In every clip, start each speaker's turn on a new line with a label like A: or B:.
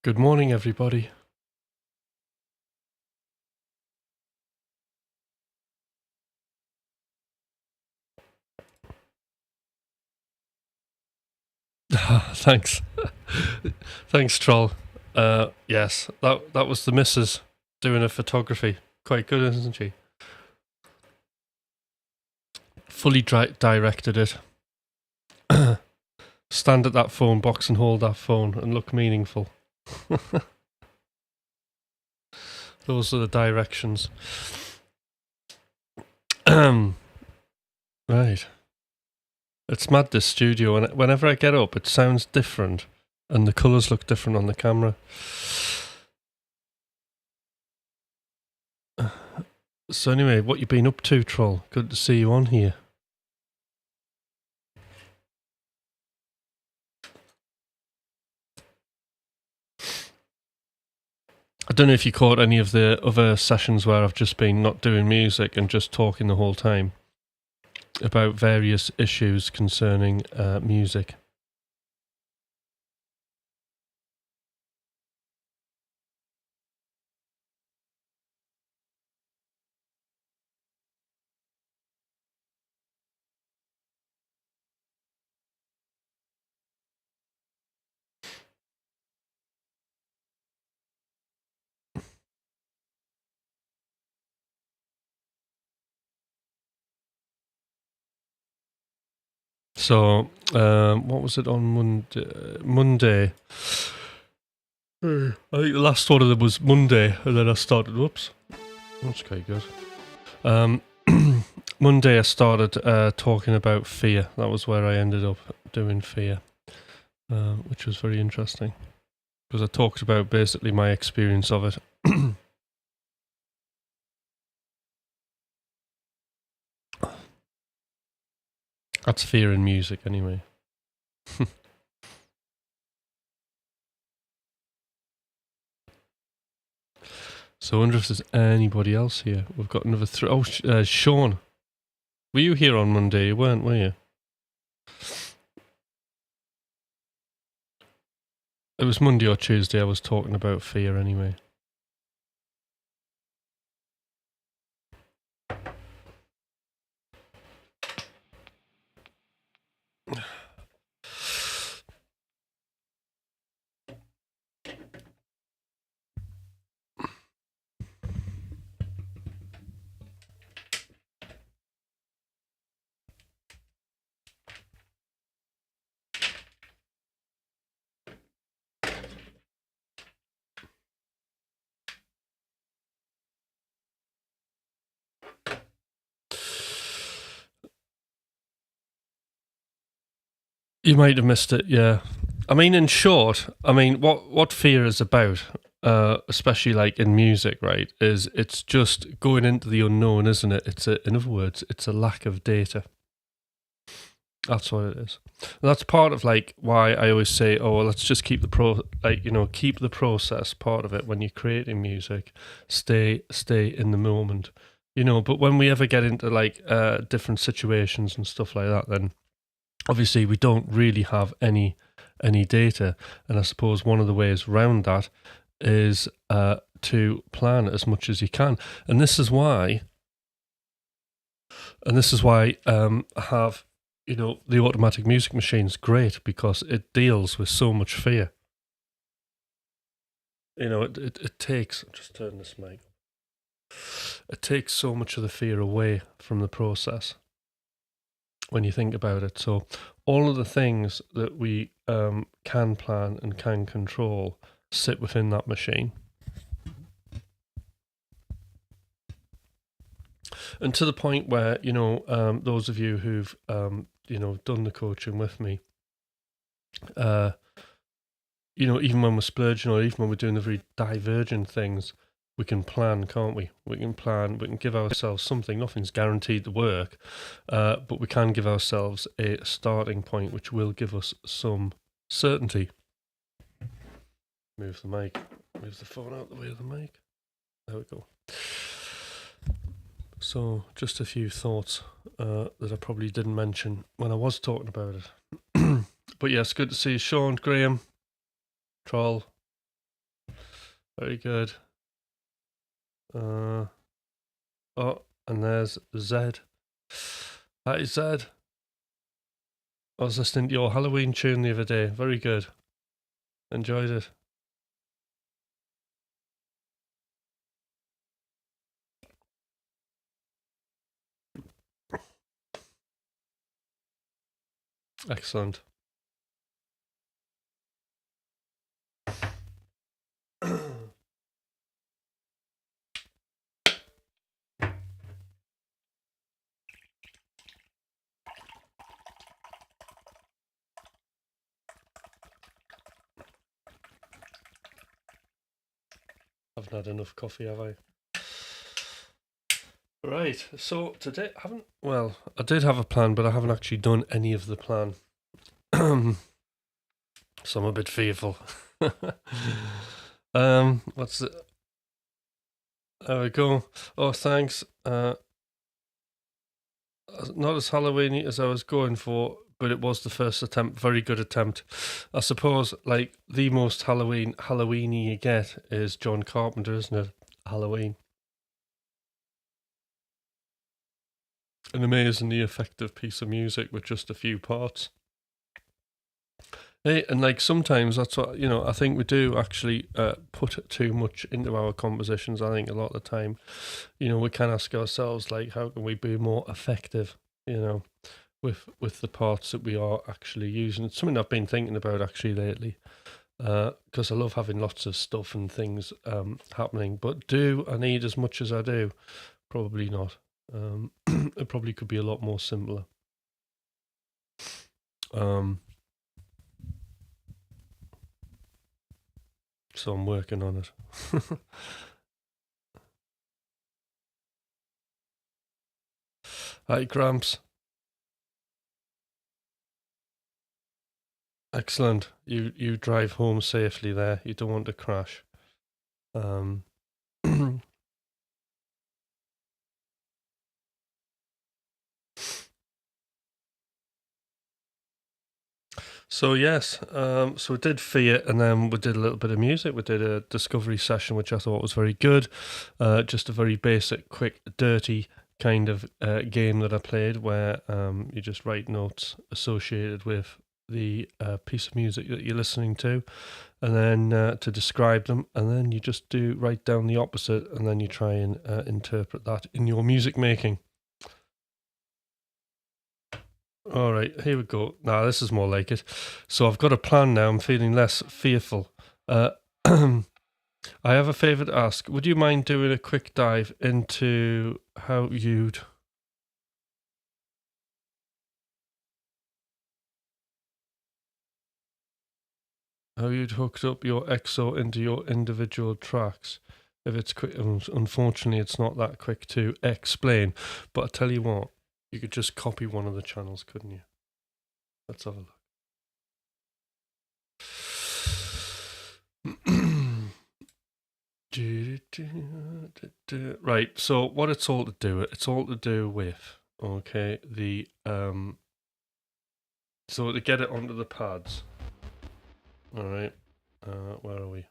A: Good morning, everybody. Thanks. Thanks, Troll. Yes, that was the missus doing her photography. Quite good, isn't she? Fully directed it. Stand at that phone box and hold that phone and look meaningful. Those are the directions. Right. It's mad, this studio, and whenever I get up, it sounds different, and the colours look different on the camera. So anyway, what you been up to, Troll? Good to see you on here. I don't know if you caught any of the other sessions where I've just been not doing music and just talking the whole time about various issues concerning music. So, what was it on Monday? I think the last one of them was Monday, and then I started. Whoops, that's quite good. Monday, I started talking about fear. That was where I ended up doing fear, which was very interesting because I talked about basically my experience of it. That's fear in music, anyway. So I wonder if there's anybody else here. We've got another Sean. Were you here on Monday? You weren't, were you? It was Monday or Tuesday. I was talking about fear, anyway. You might have missed it, yeah. I mean, in short, what fear is about, especially like in music, right, is it's just going into the unknown, isn't it? In other words, it's a lack of data. That's what it is. And that's part of like why I always say, oh, well, let's just keep keep the process part of it when you're creating music. Stay in the moment, But when we ever get into like different situations and stuff like that, then obviously we don't really have any data. And I suppose one of the ways around that is to plan as much as you can. And this is why. I have. The automatic music machine's great because it deals with so much fear. It takes, just turn this mic. It takes so much of the fear away from the process when you think about it. So all of the things that we can plan and can control sit within that machine. And to the point where, those of you who've, done the coaching with me, even when we're splurging or even when we're doing the very divergent things, we can plan, can't we? We can plan, we can give ourselves something. Nothing's guaranteed to work, but we can give ourselves a starting point which will give us some certainty. Move the phone out the way of the mic. There we go. So, just a few thoughts that I probably didn't mention when I was talking about it. But yes, good to see you, Sean, Graham, Troll, Very good. Oh, and there's Zed. Hi, Zed. I was listening to your Halloween tune the other day. Very good. Enjoyed it. Excellent. Haven't had enough coffee, have I? Right, so today I did have a plan, but I haven't actually done any of the plan. So I'm a bit fearful. What's it? There we go. Oh, thanks. Not as Halloweeny as I was going for, but it was the first attempt. Very good attempt. I suppose, like, the most Halloweeny you get is John Carpenter, isn't it? Halloween. An amazingly effective piece of music with just a few parts. Hey, and like sometimes that's what I think we do actually put too much into our compositions. I think a lot of the time, we can ask ourselves like, how can we be more effective? With the parts that we are actually using. It's something I've been thinking about actually lately, because I love having lots of stuff and things happening. But do I need as much as I do? Probably not. It probably could be a lot more simpler. So I'm working on it. Hi, Gramps. Excellent. You drive home safely there. You don't want to crash. So yes, so we did Fear, and then we did a little bit of music. We did a discovery session, which I thought was very good. Just a very basic, quick, dirty kind of game that I played, where you just write notes associated with the piece of music that you're listening to, and then to describe them, and then you just write down the opposite, and then you try and interpret that in your music making. All right, here we go. Now, this is more like it. So I've got a plan now. I'm feeling less fearful. I have a favour to ask. Would you mind doing a quick dive into how you'd hooked up your EXO into your individual tracks? If it's quick, unfortunately, it's not that quick to explain. But I tell you what, you could just copy one of the channels, couldn't you? Let's have a look. Right, so what it's all to do with, okay, the so to get it onto the pads. All right, where are we?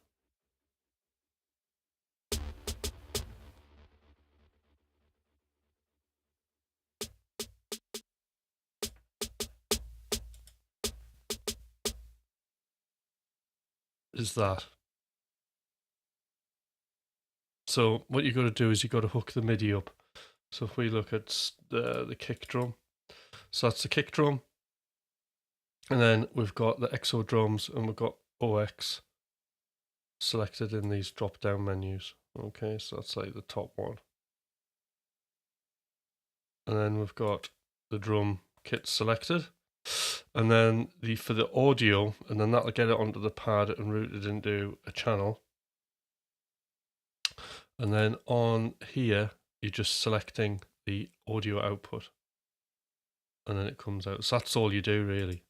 A: Is that? So what you got to do is you got to hook the MIDI up. So if we look at the kick drum, so that's the kick drum, and then we've got the EXO drums, and we've got OX selected in these drop down menus. Okay, so that's like the top one, and then we've got the drum kit selected, and then for the audio, and then that'll get it onto the pad and route it into a channel. And then on here, you're just selecting the audio output, and then it comes out. So that's all you do, really.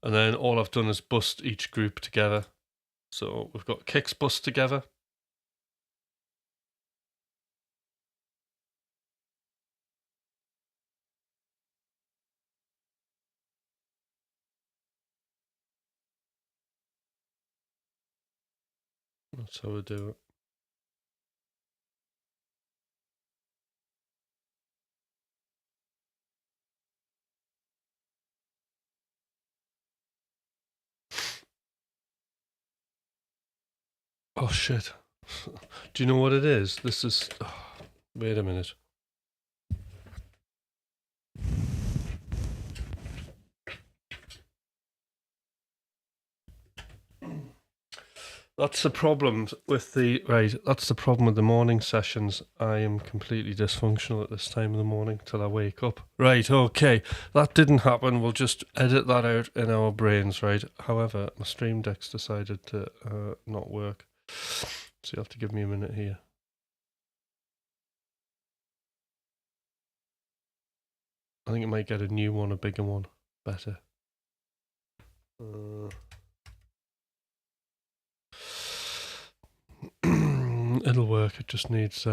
A: And then all I've done is bust each group together. So we've got kicks bust together. That's how we do it. Oh shit. Do you know what it is? This is... wait a minute. That's the problem with the... Right, that's the problem with the morning sessions. I am completely dysfunctional at this time of the morning till I wake up. Right, okay. That didn't happen. We'll just edit that out in our brains, right? However, my Stream Deck's decided to not work. So you have to give me a minute here. I think it might get a new one, a bigger one. Better. It'll work. It just needs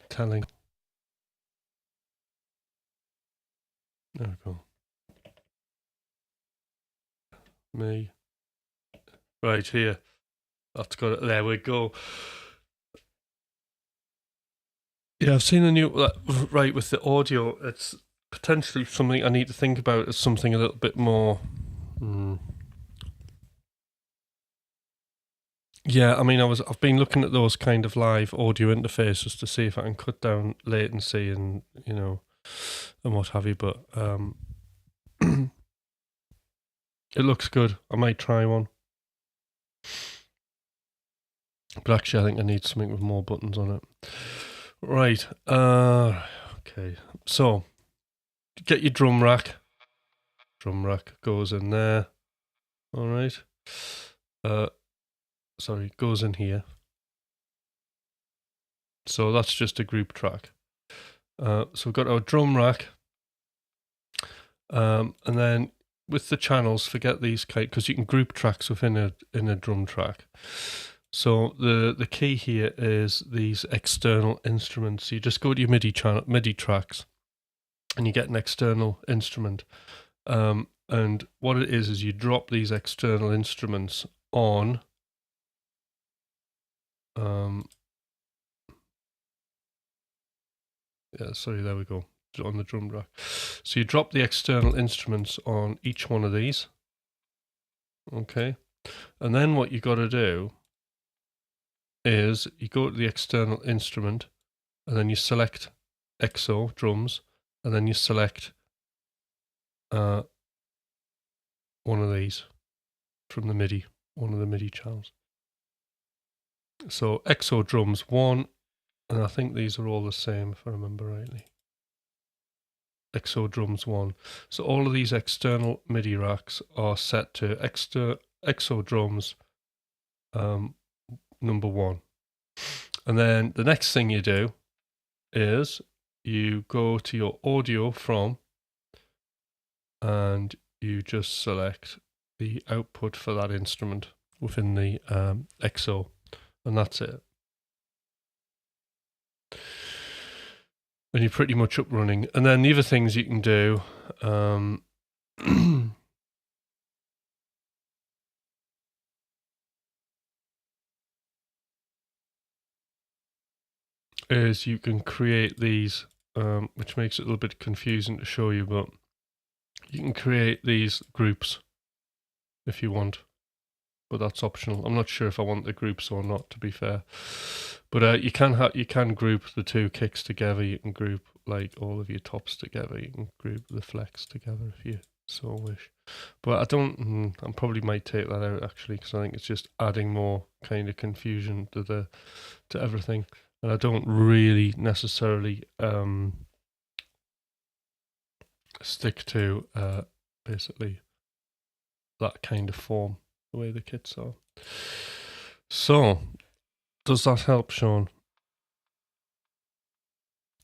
A: telling. There we go. Me. Right here. That's got it. There we go. Yeah, I've seen a new... right, with the audio, it's potentially something I need to think about as something a little bit more... Yeah, I mean, I've been looking at those kind of live audio interfaces to see if I can cut down latency and, you know, and what have you, but it looks good. I might try one. But actually, I think I need something with more buttons on it. Right. Okay. So, get your drum rack. Drum rack goes in there. All right. Sorry, goes in here. So that's just a group track. So we've got our drum rack. And then with the channels, forget these because you can group tracks within a drum track. So the key here is these external instruments. So you just go to your MIDI tracks, and you get an external instrument. And what it is you drop these external instruments on. Yeah, sorry, there we go. On the drum rack. So you drop the external instruments on each one of these. Okay. And then what you got to do is you go to the external instrument and then you select EXO drums and then you select one of these from the MIDI, one of the MIDI channels. So EXO drums 1, and I think these are all the same if I remember rightly. EXO drums 1. So all of these external MIDI racks are set to EXO drums number 1. And then the next thing you do is you go to your audio from and you just select the output for that instrument within the EXO, and that's it. And you're pretty much up running. And then the other things you can do is you can create these, which makes it a little bit confusing to show you, but you can create these groups if you want, but that's optional. I'm not sure if I want the groups or not, to be fair. But you can group the two kicks together. You can group like all of your tops together. You can group the flex together if you so wish. But I don't. I probably might take that out actually, because I think it's just adding more kind of confusion to everything, and I don't really necessarily stick to basically that kind of form, the way the kits are. So, does that help, Sean?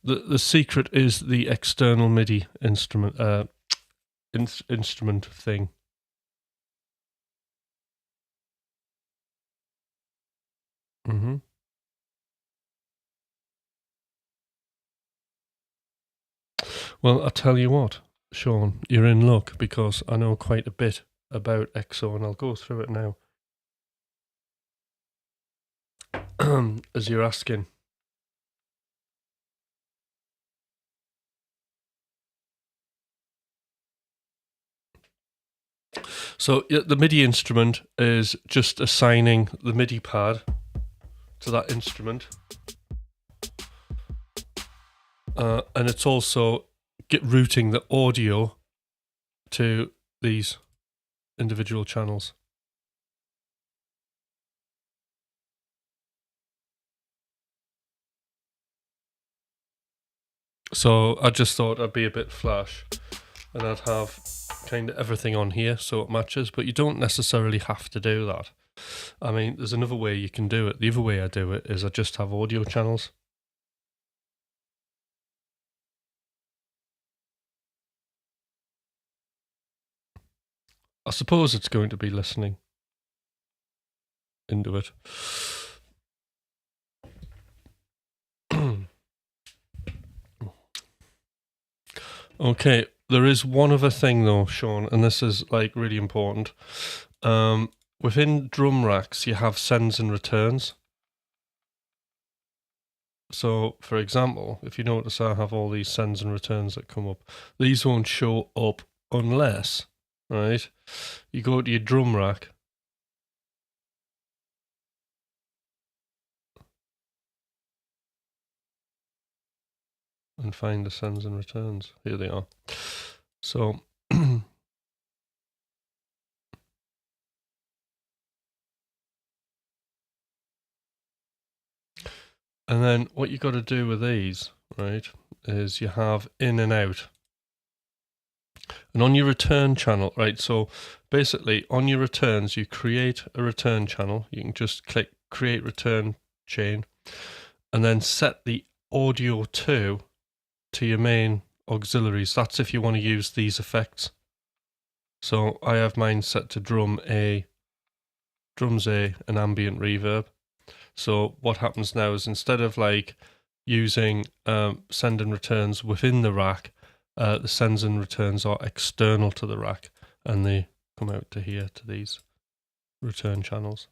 A: The secret is the external MIDI instrument instrument thing. Well, I'll tell you what, Sean, you're in luck, because I know quite a bit about EXO, and I'll go through it now. as you're asking. So the MIDI instrument is just assigning the MIDI pad to that instrument. And it's also routing the audio to these individual channels. So I just thought I'd be a bit flash and I'd have kind of everything on here so it matches, but you don't necessarily have to do that. I mean, there's another way you can do it. The other way I do it is I just have audio channels. I suppose it's going to be listening into it. Okay, there is one other thing though, Sean, and this is like really important. Within drum racks, you have sends and returns. So, for example, if you notice, I have all these sends and returns that come up. These won't show up unless, right, you go to your drum rack. And find the sends and returns. Here they are. So and then what you got to do with these, right, is you have in and out. And on your return channel, right, so basically on your returns, you create a return channel. You can just click create return chain and then set the audio to your main auxiliaries. That's if you want to use these effects. So I have mine set to drums A, and ambient reverb. So what happens now is instead of like using send and returns within the rack, the sends and returns are external to the rack and they come out to here to these return channels.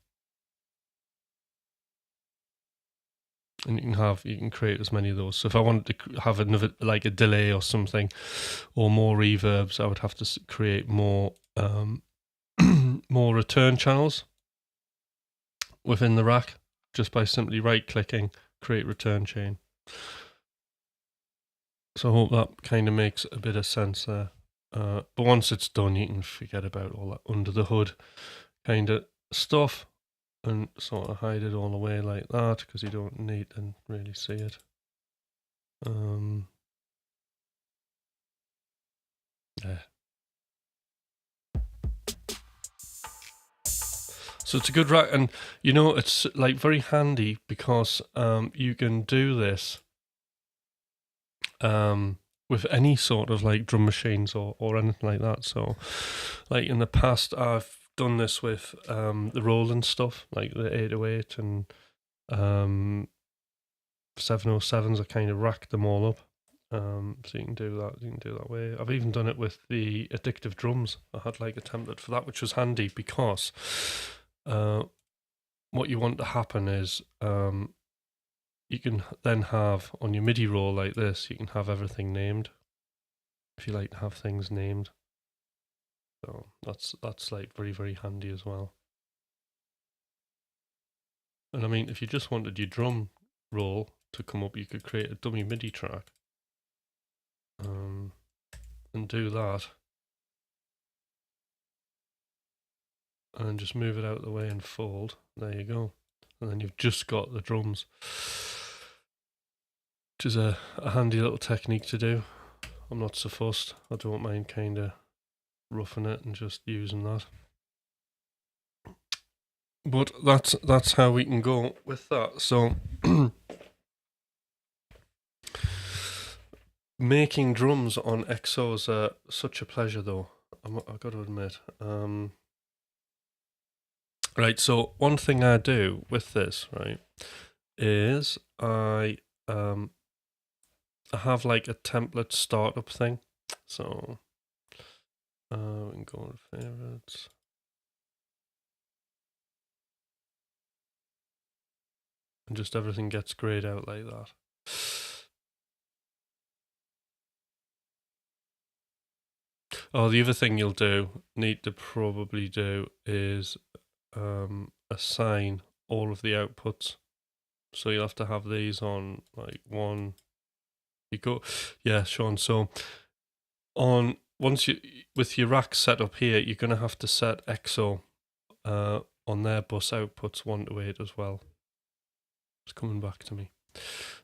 A: And you can create as many of those. So if I wanted to have another, like a delay or something, or more reverbs, I would have to create more more return channels within the rack just by simply right clicking, create return chain. So I hope that kind of makes a bit of sense there. But once it's done, you can forget about all that under the hood kind of stuff and sort of hide it all away like that because you don't need to really see it. Yeah. So it's a good rack, and you know it's like very handy because you can do this with any sort of like drum machines or anything like that. So, like in the past, I've done this with the Roland stuff, like the 808 and 707s. I kind of racked them all up. So you can do that. You can do that way. I've even done it with the addictive drums. I had like a template for that, which was handy because what you want to happen is you can then have on your MIDI roll like this, you can have everything named if you like to have things named. So that's like very, very handy as well. And I mean, if you just wanted your drum roll to come up, you could create a dummy MIDI track and do that. And just move it out of the way and fold. There you go. And then you've just got the drums, which is a handy little technique to do. I'm not so fussed. I don't mind kind of roughing it and just using that. But that's how we can go with that. So making drums on XOs are such a pleasure, though. I've got to admit. Right. So one thing I do with this, right, is I have like a template startup thing. So we can go on favorites. and just everything gets grayed out like that. Oh, the other thing you'll need to probably do is assign all of the outputs. So you'll have to have these on like one. You go, yeah, Sean. So once you with your rack set up here, you're gonna have to set EXO on their bus outputs 1 to 8 as well. It's coming back to me.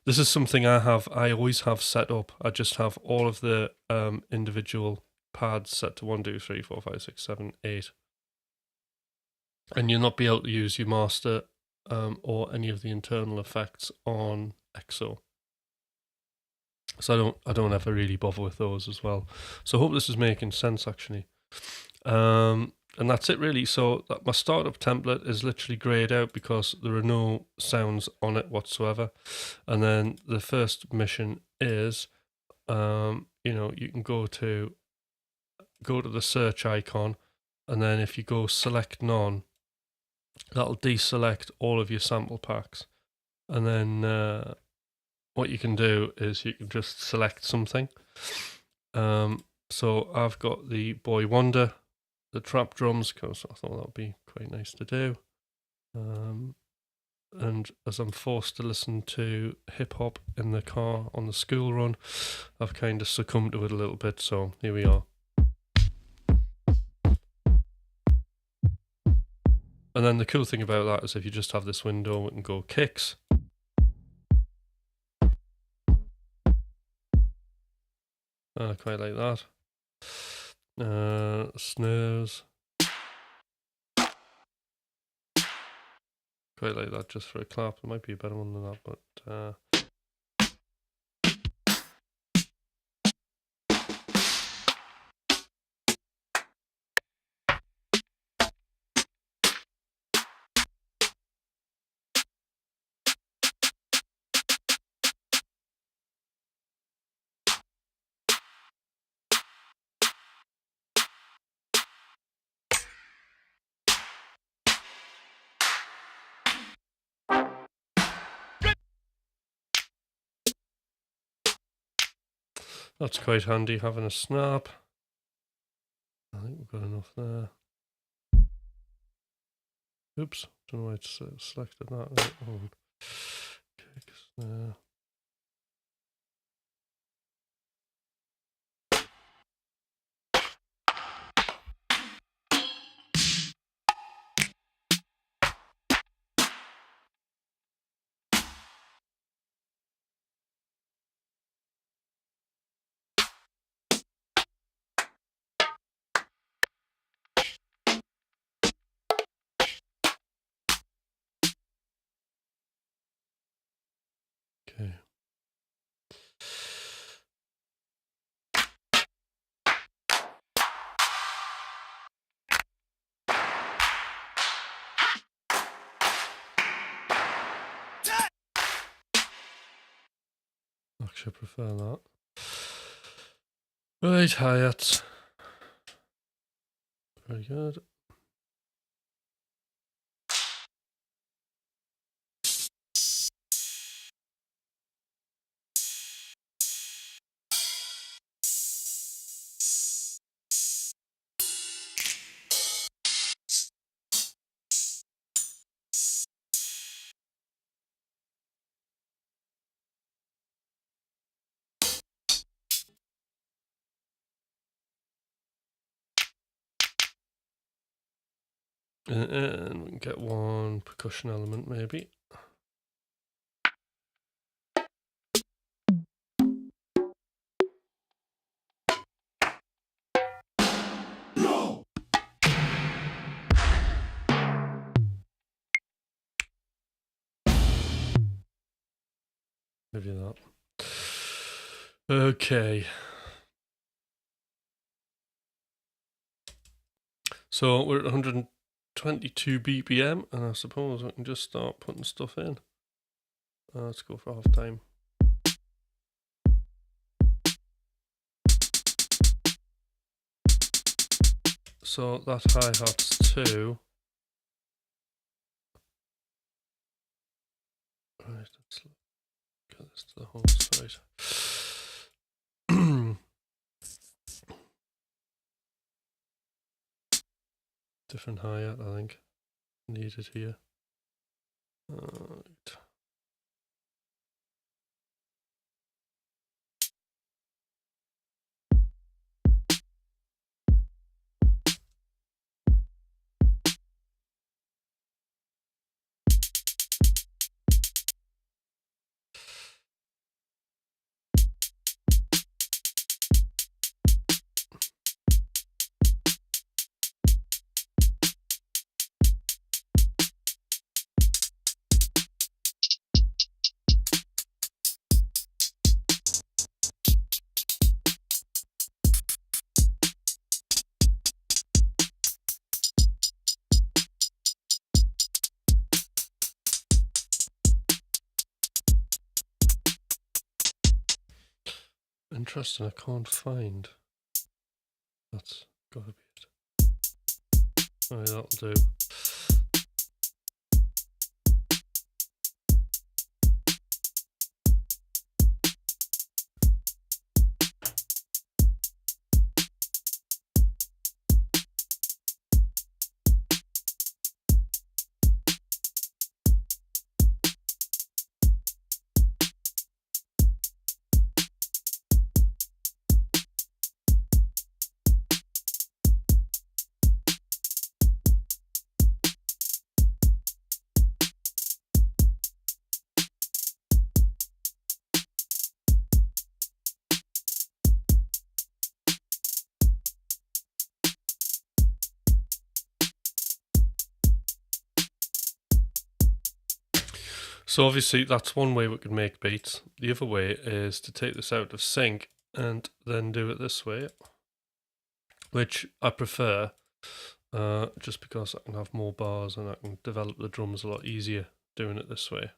A: This is something I always have set up. I just have all of the individual pads set to 1, 2, 3, 4, 5, 6, 7, 8. And you'll not be able to use your master or any of the internal effects on EXO. So I don't ever really bother with those as well. So I hope this is making sense actually. And that's it really. So that my startup template is literally grayed out because there are no sounds on it whatsoever. And then the first mission is, you can go to the search icon, and then if you go select none, that'll deselect all of your sample packs. And then what you can do is you can just select something. So I've got the Boy Wonder, the trap drums, because I thought that would be quite nice to do. And as I'm forced to listen to hip hop in the car on the school run, I've kind of succumbed to it a little bit. So here we are. And then the cool thing about that is if you just have this window, we can go kicks. Quite like that. Snares. Quite like that just for a clap. There might be a better one than that, but that's quite handy having a snap. I think we've got enough there. Oops, don't know why it's selected that. Right. Kicks there. Okay. Actually, I prefer that. Right, hi-hats. Very good. And we can get one percussion element maybe. No. Maybe that. Okay. So we're at 122 BPM, and I suppose I can just start putting stuff in. Let's go for half time. So that hi-hat's 2. Right, let's look at this to the whole side. Different hi-hat, I think, needed here. Right. Interesting, I can't find. That's gotta be it. Alright, that'll do. So obviously that's one way we can make beats. The other way is to take this out of sync and then do it this way, which I prefer, just because I can have more bars and I can develop the drums a lot easier doing it this way.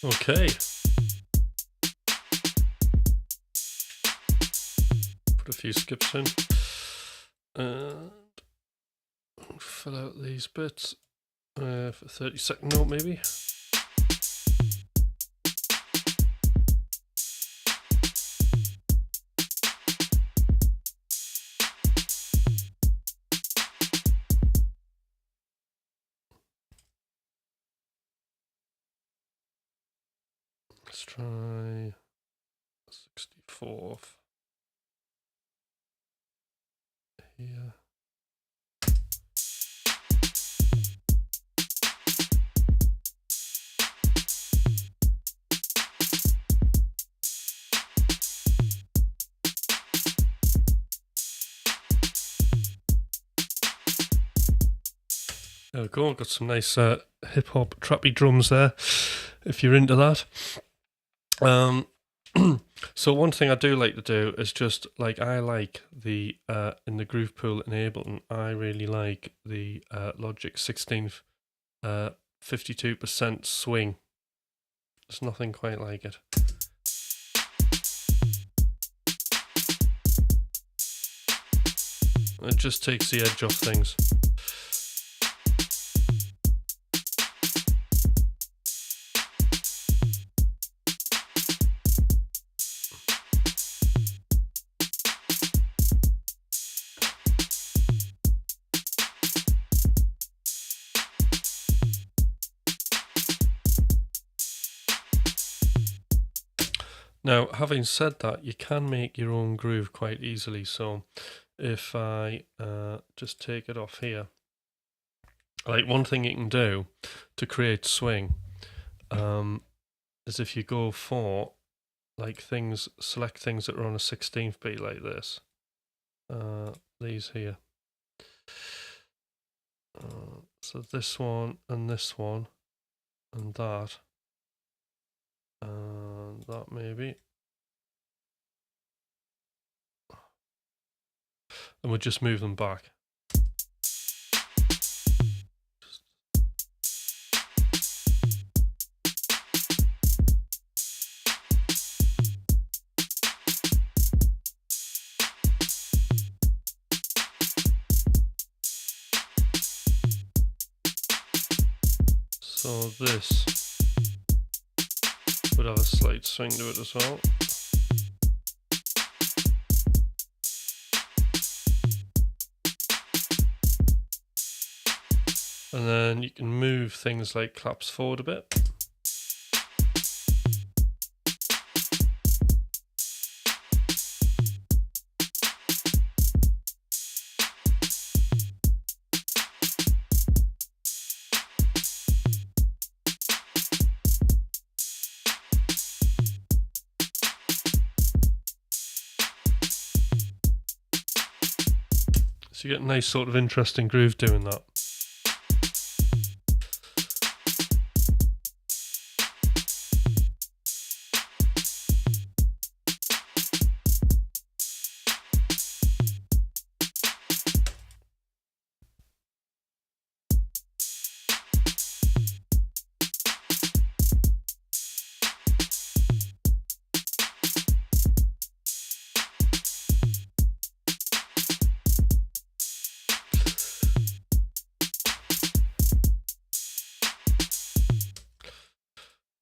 A: Okay. Put a few skips in. And fill out these bits for 30-second note maybe. Let's try 64th here. There we go. Got some nice hip hop trappy drums there, if you're into that. So one thing I do like to do is just like I like the in the groove pool in Ableton. I really like the Logic 16th 52% swing. There's nothing quite like it. It just takes the edge off things. Now, having said that, you can make your own groove quite easily. So if I just take it off here, like one thing you can do to create swing is if you go for like things, select things that are on a 16th beat like this, these here. So this one and this one and that maybe. And we'll just move them back. So this would have a slight swing to it as well. And then you can move things like claps forward a bit. So you get a nice sort of interesting groove doing that.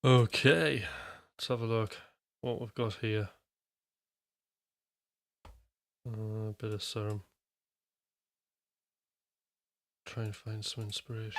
A: Okay, let's have a look what we've got here. A bit of serum. Try and find some inspiration.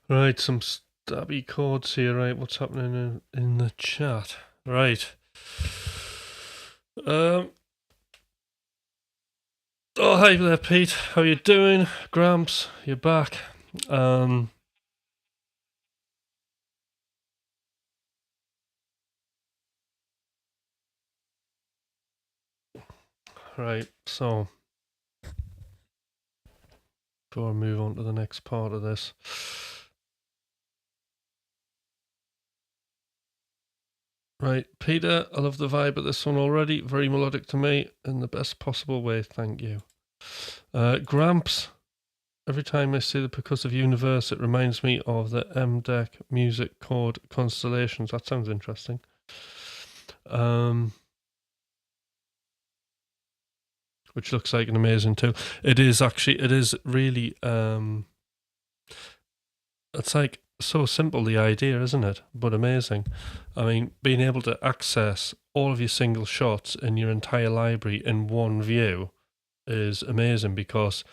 A: Right, some stabby chords here. Right, what's happening in the chat? Right. Oh, hi there, Pete. How you doing? Gramps, you're back. Right, so before I move on to the next part of this. Right, Peter, I love the vibe of this one already. Very melodic to me in the best possible way. Thank you. Gramps, every time I see the percussive universe, it reminds me of the M deck music chord constellations. That sounds interesting. Which looks like an amazing tool. It is actually, it is really, it's like so simple, the idea, isn't it? But amazing. I mean, being able to access all of your single shots in your entire library in one view is amazing because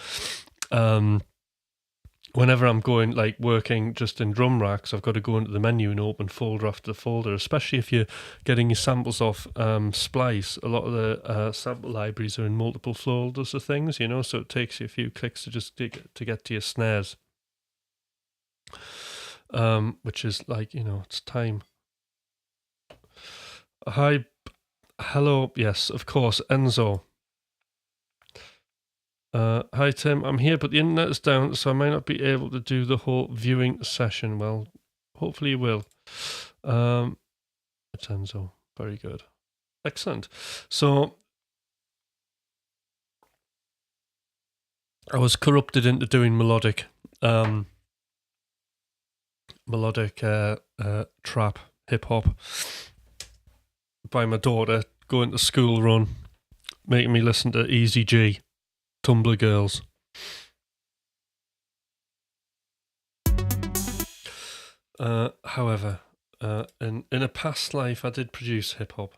A: whenever I'm going, like, working just in drum racks, I've got to go into the menu and open folder after folder, especially if you're getting your samples off Splice. A lot of the sample libraries are in multiple folders of things, you know, so it takes you a few clicks to just to get to your snares, which is like, you know, it's time. Hi, hello, yes, of course, Enzo. Hi Tim, I'm here, but the internet is down, so I might not be able to do the whole viewing session. Well, hopefully you will. It's Enzo. Very good. Excellent. So I was corrupted into doing melodic trap hip hop by my daughter going to school run, making me listen to Easy G, Tumblr Girls. However, in a past life, I did produce hip hop.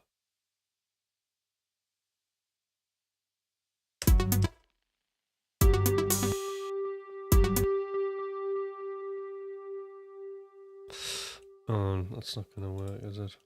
A: Oh, that's not going to work, is it?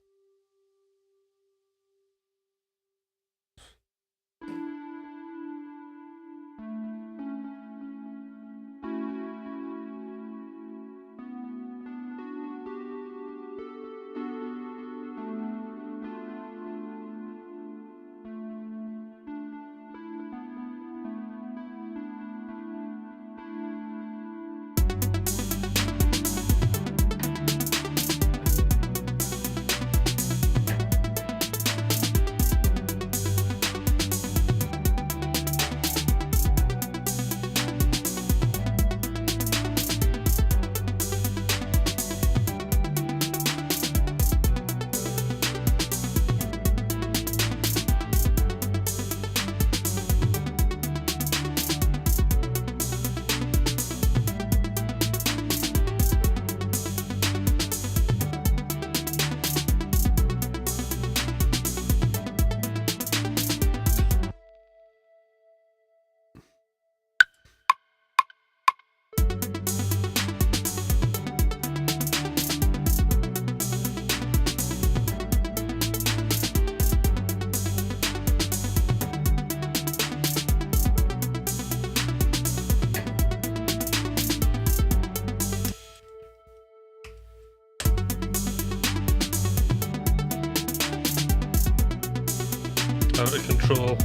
A: Out of control.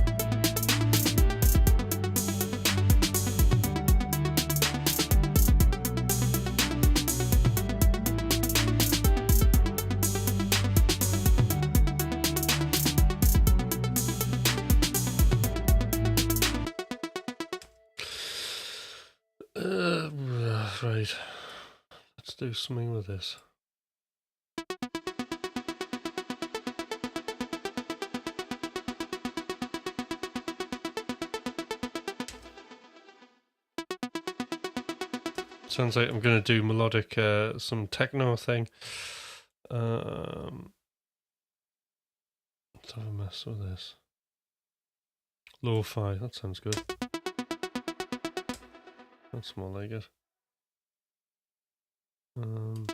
A: Right. Let's do something with this. Sounds like I'm going to do melodic, some techno thing. Let's have a mess with this. Lo-fi, that sounds good. That's more like it. Um,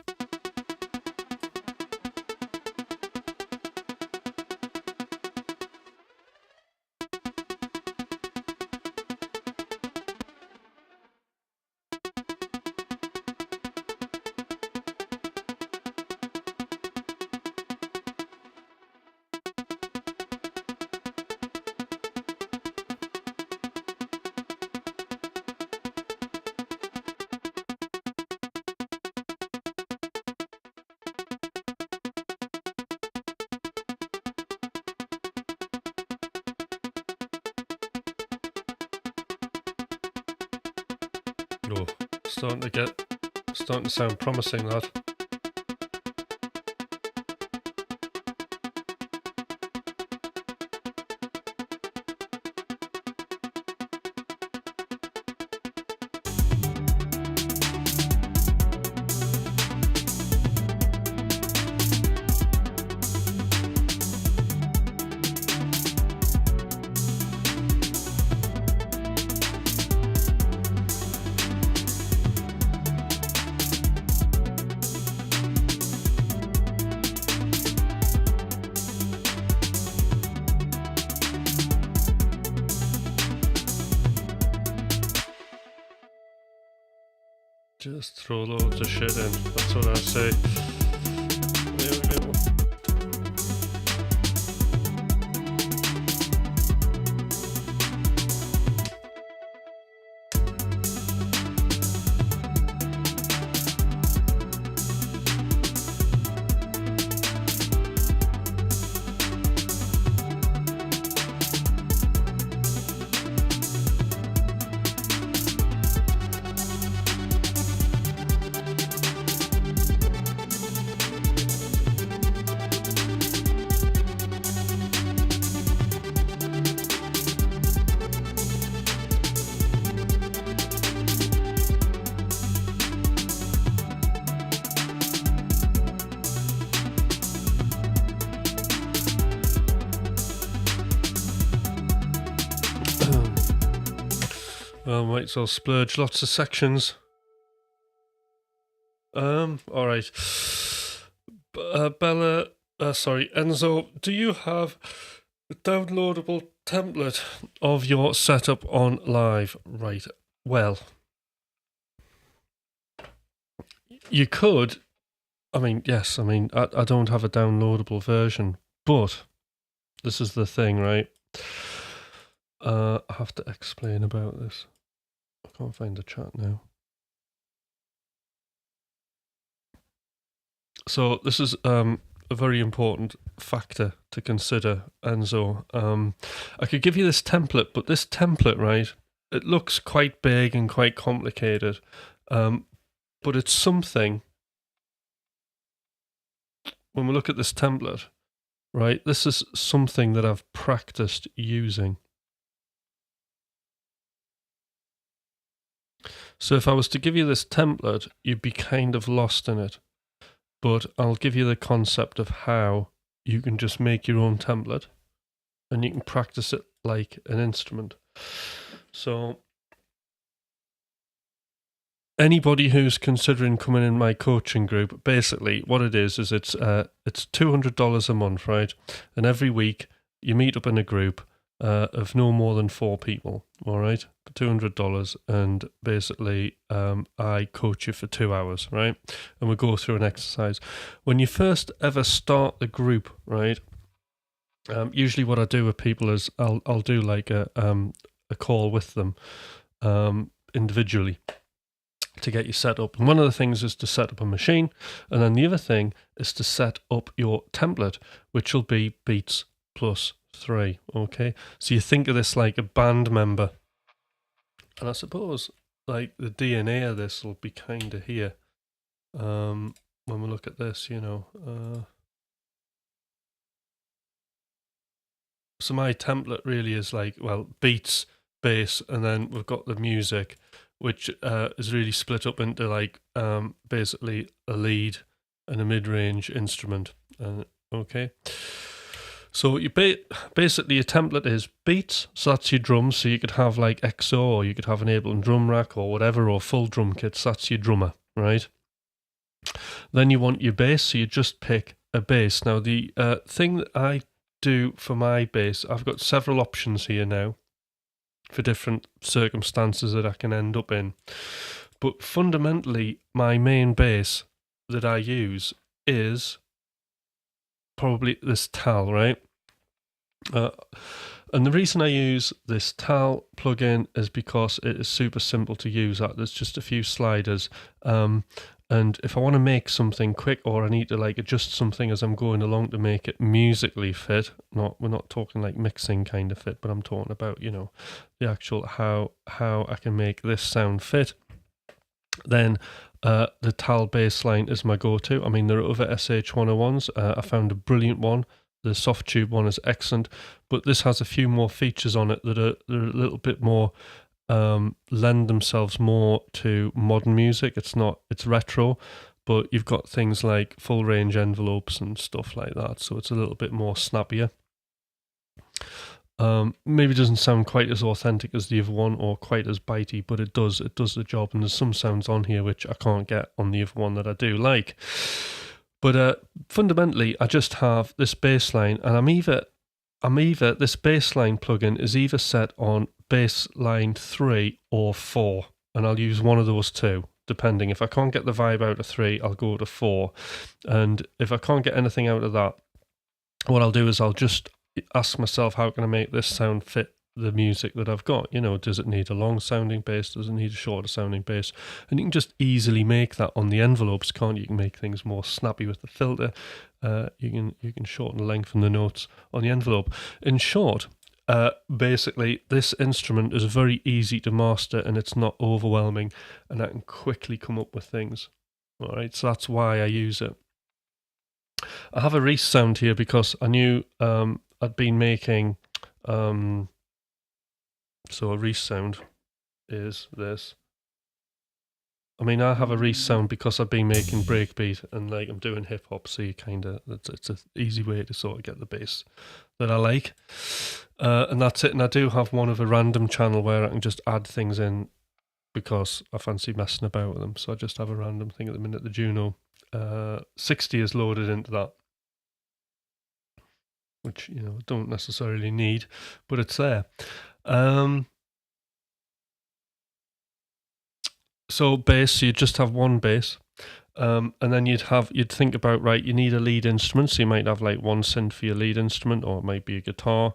A: oh, starting to sound promising, that. Just throw loads of shit in. That's what I say. There we go. Well, might as well splurge lots of sections. Alright. Bella, sorry, Enzo, do you have a downloadable template of your setup on live? Right, well, you could, yes, I don't have a downloadable version, but this is the thing, right? I have to explain about this. I can't find the chat now. So this is a very important factor to consider, Enzo. I could give you this template, but this template, right, it looks quite big and quite complicated, but it's something. When we look at this template, right, this is something that I've practiced using. So if I was to give you this template, you'd be kind of lost in it. But I'll give you the concept of how you can just make your own template and you can practice it like an instrument. So anybody who's considering coming in my coaching group, basically what it is it's $200 a month, right? And every week you meet up in a group of no more than 4 people, all right? For $200, and basically I coach you for 2 hours, right? And we go through an exercise. When you first ever start the group, right? Usually what I do with people is I'll do like a call with them individually to get you set up. And one of the things is to set up a machine, and then the other thing is to set up your template, which will be beats plus 3. Okay, so you think of this like a band member, and I suppose like the DNA of this will be kind of here when we look at this, you know. So my template really is like, well, beats, bass, and then we've got the music, which is really split up into like basically a lead and a mid-range instrument. Okay. So you basically your template is beats, so that's your drums. So you could have like XO, or you could have an Ableton drum rack or whatever, or full drum kits. That's your drummer, right? Then you want your bass, so you just pick a bass. Now the thing that I do for my bass, I've got several options here now for different circumstances that I can end up in. But fundamentally, my main bass that I use is probably this Tal, right? And the reason I use this Tal plugin is because it is super simple to use. There's just a few sliders. And if I want to make something quick, or I need to like adjust something as I'm going along to make it musically fit, we're not talking like mixing kind of fit, but I'm talking about, you know, the actual how I can make this sound fit, then the Tal bass line is my go-to. I mean, there are other SH101s. I found a brilliant one. The soft tube one is excellent, but this has a few more features on it that are a little bit more lend themselves more to modern music. It's retro, but you've got things like full range envelopes and stuff like that, so it's a little bit more snappier. Maybe doesn't sound quite as authentic as the other one or quite as bitey, but it does the job, and there's some sounds on here which I can't get on the other one that I do like. But fundamentally, I just have this bass line, and I'm either this bass line plugin is either set on bass line 3 or 4, and I'll use one of those two, depending. If I can't get the vibe out of 3, I'll go to 4, and if I can't get anything out of that, what I'll do is I'll just ask myself, how can I make this sound fit the music that I've got? You know, does it need a long sounding bass? Does it need a shorter sounding bass? And you can just easily make that on the envelopes, can't you? You can make things more snappy with the filter. You can shorten the length and the notes on the envelope. In short, basically this instrument is very easy to master, and it's not overwhelming, and I can quickly come up with things. All right, so that's why I use it. I have a Reese sound here because I knew I'd been making so a Reese sound is this. I mean, I have a Reese sound because I've been making breakbeat and like I'm doing hip hop, so you kind of it's an easy way to sort of get the bass that I like, and that's it. And I do have one of a random channel where I can just add things in because I fancy messing about with them. So I just have a random thing at the minute. The Juno 60 is loaded into that, which, you know, don't necessarily need, but it's there. So bass, so you just have one bass, and then you'd think about, right, you need a lead instrument, so you might have like one synth for your lead instrument, or it might be a guitar,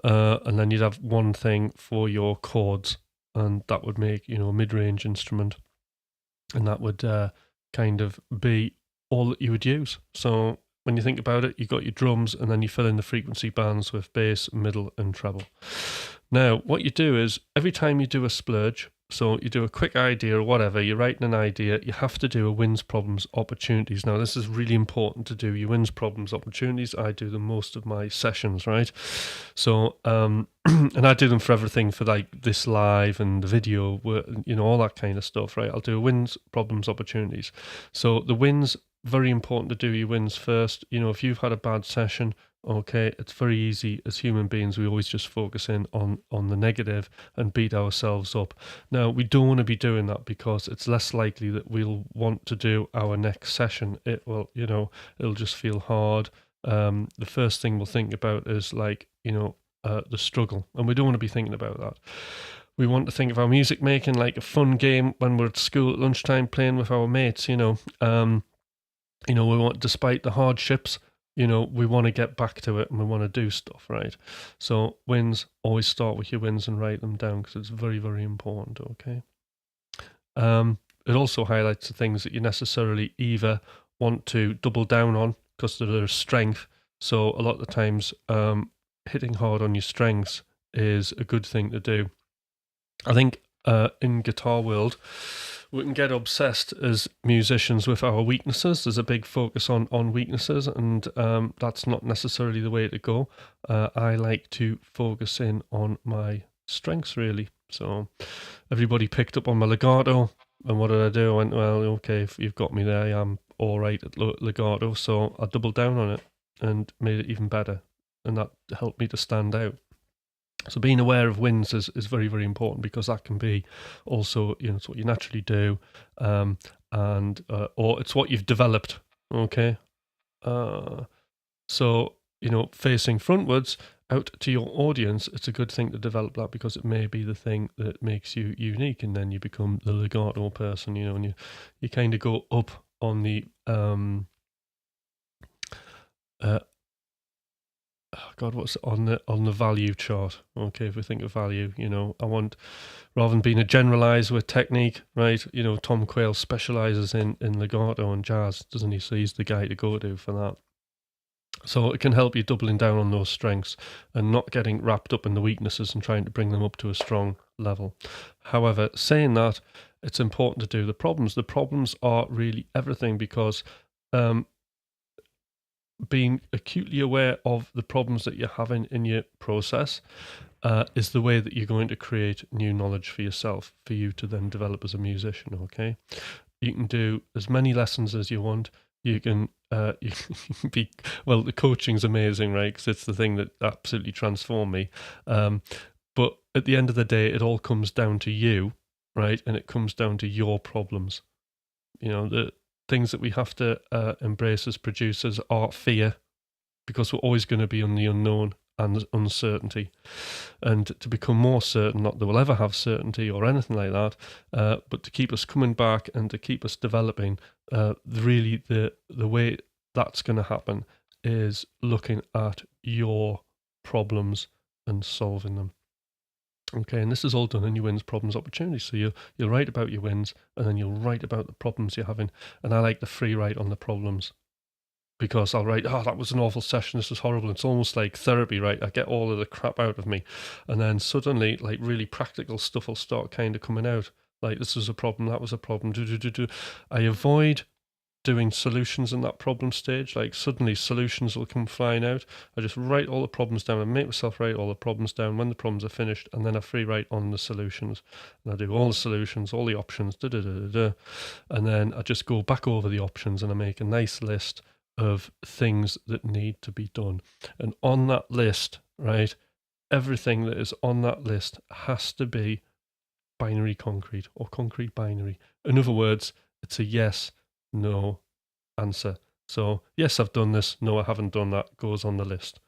A: and then you'd have one thing for your chords, and that would make, you know, a mid-range instrument, and that would kind of be all that you would use. So when you think about it, you've got your drums, and then you fill in the frequency bands with bass, middle, and treble. Now, what you do is, every time you do a splurge, so you do a quick idea or whatever, you're writing an idea, you have to do a wins, problems, opportunities. Now, this is really important to do your wins, problems, opportunities. I do them most of my sessions, right? So, and I do them for everything, for like this live and the video, you know, all that kind of stuff, right? I'll do wins, problems, opportunities. So the wins, very important to do your wins first. You know, if you've had a bad session, okay, it's very easy. As human beings, we always just focus in on the negative and beat ourselves up. Now, we don't want to be doing that, because it's less likely that we'll want to do our next session. It will, you know, it'll just feel hard. The first thing we'll think about is like, you know, the struggle, and we don't want to be thinking about that. We want to think of our music making like a fun game when we're at school at lunchtime playing with our mates, you know. We want, despite the hardships, you know, we want to get back to it and we want to do stuff, right? So wins, always start with your wins and write them down, because it's very, very important, okay? It also highlights the things that you necessarily either want to double down on because they're a strength. So a lot of the times, hitting hard on your strengths is a good thing to do. I think in guitar world, we can get obsessed as musicians with our weaknesses. There's a big focus on weaknesses, and that's not necessarily the way to go. I like to focus in on my strengths, really. So everybody picked up on my legato, and what did I do? I went, well, okay, if you've got me there, I'm all right at legato, so I doubled down on it and made it even better, and that helped me to stand out. So being aware of wins is very, very important, because that can be also, you know, it's what you naturally do. and or it's what you've developed. Okay, so facing frontwards out to your audience, it's a good thing to develop that, because it may be the thing that makes you unique, and then you become the legato person, and you kind of go up on the what's on the value chart. Okay, if we think of value, I want, rather than being a generalizer with technique, right? Tom Quayle specializes in legato and jazz, doesn't he? So he's the guy to go to for that. So it can help you doubling down on those strengths and not getting wrapped up in the weaknesses and trying to bring them up to a strong level. However, saying that, it's important to do the problems. The problems are really everything, because being acutely aware of the problems that you're having in your process is the way that you're going to create new knowledge for yourself, for you to then develop as a musician. Okay, you can do as many lessons as you want. You can be, well, the coaching's amazing, right? Because it's the thing that absolutely transformed me. But at the end of the day, it all comes down to you, right? And it comes down to your problems. The things that we have to embrace as producers are fear, because we're always going to be on the unknown and uncertainty. And to become more certain, not that we'll ever have certainty or anything like that, but to keep us coming back and to keep us developing, really the way that's going to happen is looking at your problems and solving them. Okay, and this is all done in your wins, problems, opportunities. So you'll write about your wins, and then you'll write about the problems you're having. And I like the free write on the problems, because I'll write, that was an awful session, this was horrible. It's almost like therapy, right? I get all of the crap out of me, and then suddenly, like, really practical stuff will start kind of coming out. Like, this was a problem, that was a problem. I avoid doing solutions in that problem stage. Like, suddenly solutions will come flying out. I just write all the problems down and make myself write all the problems down when the problems are finished, and then I free write on the solutions. And I do all the solutions, all the options, and then I just go back over the options, and I make a nice list of things that need to be done. And on that list, right, everything that is on that list has to be binary concrete, or concrete binary. In other words, it's a yes, no answer. So, yes, I've done this. No, I haven't done that. Goes on the list.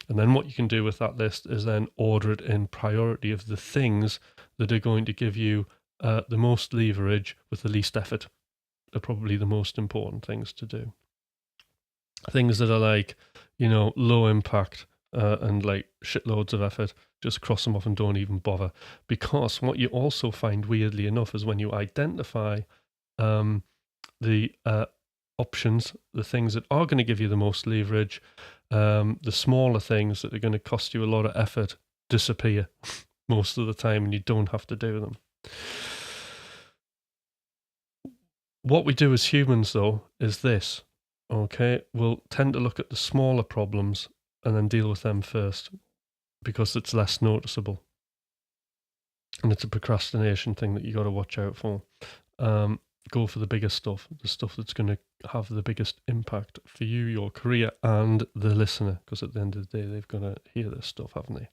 A: And then what you can do with that list is then order it in priority of the things that are going to give you the most leverage with the least effort. Are probably the most important things to do. Things that are like, low impact and like shitloads of effort, just cross them off and don't even bother. Because what you also find, weirdly enough, is when you identify the options, the things that are going to give you the most leverage, the smaller things that are going to cost you a lot of effort disappear most of the time, and you don't have to do them. What we do as humans, though, is this. Okay, we'll tend to look at the smaller problems and then deal with them first, because it's less noticeable. And it's a procrastination thing that you got to watch out for. Go for the bigger stuff, the stuff that's going to have the biggest impact for you, your career, and the listener, because at the end of the day, they've got to hear this stuff, haven't they?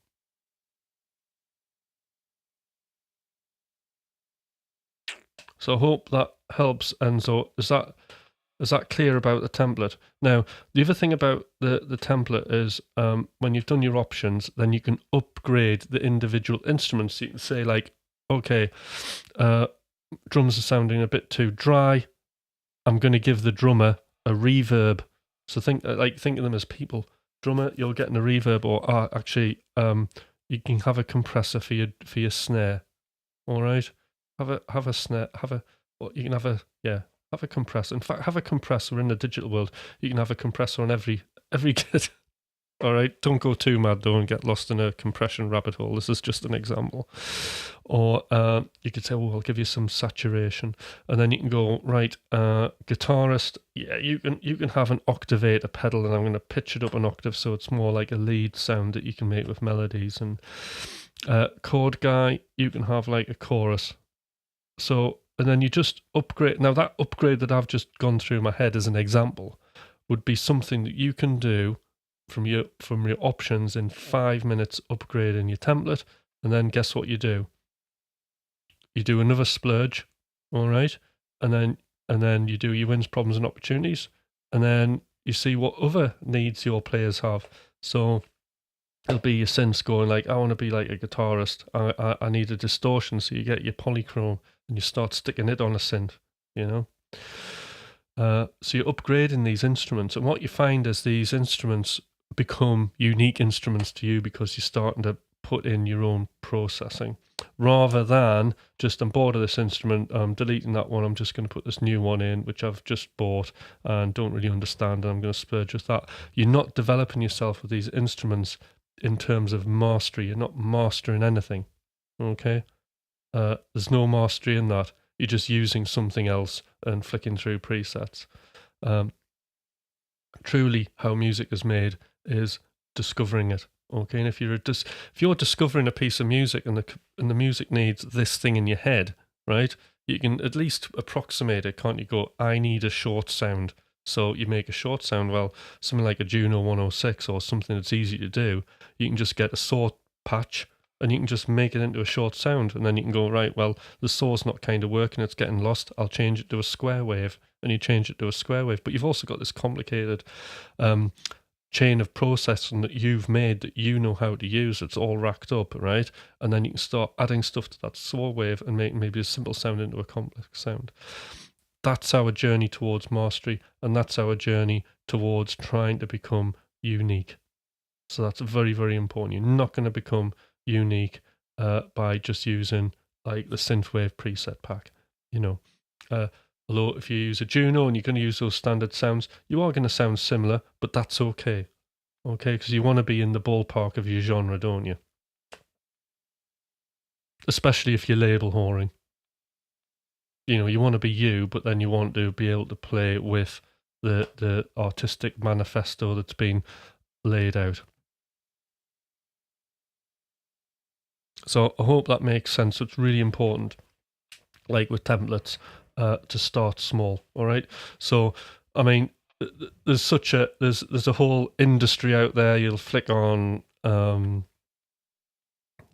A: So I hope that helps. And so is that clear about the template? Now, the other thing about the template is when you've done your options, then you can upgrade the individual instruments. You can say, like, okay, drums are sounding a bit too dry. I'm going to give the drummer a reverb. So think of them as people. Drummer, you're getting a reverb, or actually, you can have a compressor for your snare. All right, have a snare. You can have a compressor. In fact, have a compressor in the digital world. You can have a compressor on every kit. All right, don't go too mad though and get lost in a compression rabbit hole. This is just an example. Or you could say, I'll give you some saturation, and then you can go, right, guitarist, you can have an octavator pedal, and I'm going to pitch it up an octave so it's more like a lead sound that you can make with melodies. And chord guy, you can have like a chorus. So, and then you just upgrade. Now that upgrade that I've just gone through my head as an example would be something that you can do from your options in 5 minutes, upgrading your template. And then guess what you do? You do another splurge, all right? And then and then you do your wins, problems, and opportunities, and then you see what other needs your players have. So it'll be your synths going like, I want to be like a guitarist. I need a distortion. So you get your polychrome and you start sticking it on a synth, you know. So you're upgrading these instruments, and what you find is these instruments become unique instruments to you because you're starting to put in your own processing, rather than just, I'm bored of this instrument, I'm deleting that one, I'm just going to put this new one in which I've just bought and don't really understand, and I'm going to splurge with that. You're not developing yourself with these instruments in terms of mastery. You're not mastering anything, okay? There's no mastery in that. You're just using something else and flicking through presets. Truly, how music is made is discovering it. Okay, and if you're discovering a piece of music and the music needs this thing in your head, right? You can at least approximate it, can't you? Go, I need a short sound. So you make a short sound. Well, something like a Juno 106 or something that's easy to do. You can just get a saw patch and you can just make it into a short sound, and then you can go, right, well, the saw's not kind of working, it's getting lost, I'll change it to a square wave, and you change it to a square wave. But you've also got this complicated chain of processing that you've made that you know how to use. It's all racked up, right? And then you can start adding stuff to that saw wave and make maybe a simple sound into a complex sound. That's our journey towards mastery, and that's our journey towards trying to become unique. So that's very, very important. You're not going to become unique by just using like the synthwave preset pack, you know. Although if you use a Juno and you're going to use those standard sounds, you are going to sound similar, but that's okay, because you want to be in the ballpark of your genre, don't you? Especially if you're label whoring. You know, you want to be you, but then you want to be able to play with the artistic manifesto that's been laid out. So I hope that makes sense. It's really important, like with templates, to start small. All right. So I mean, there's a whole industry out there. You'll flick on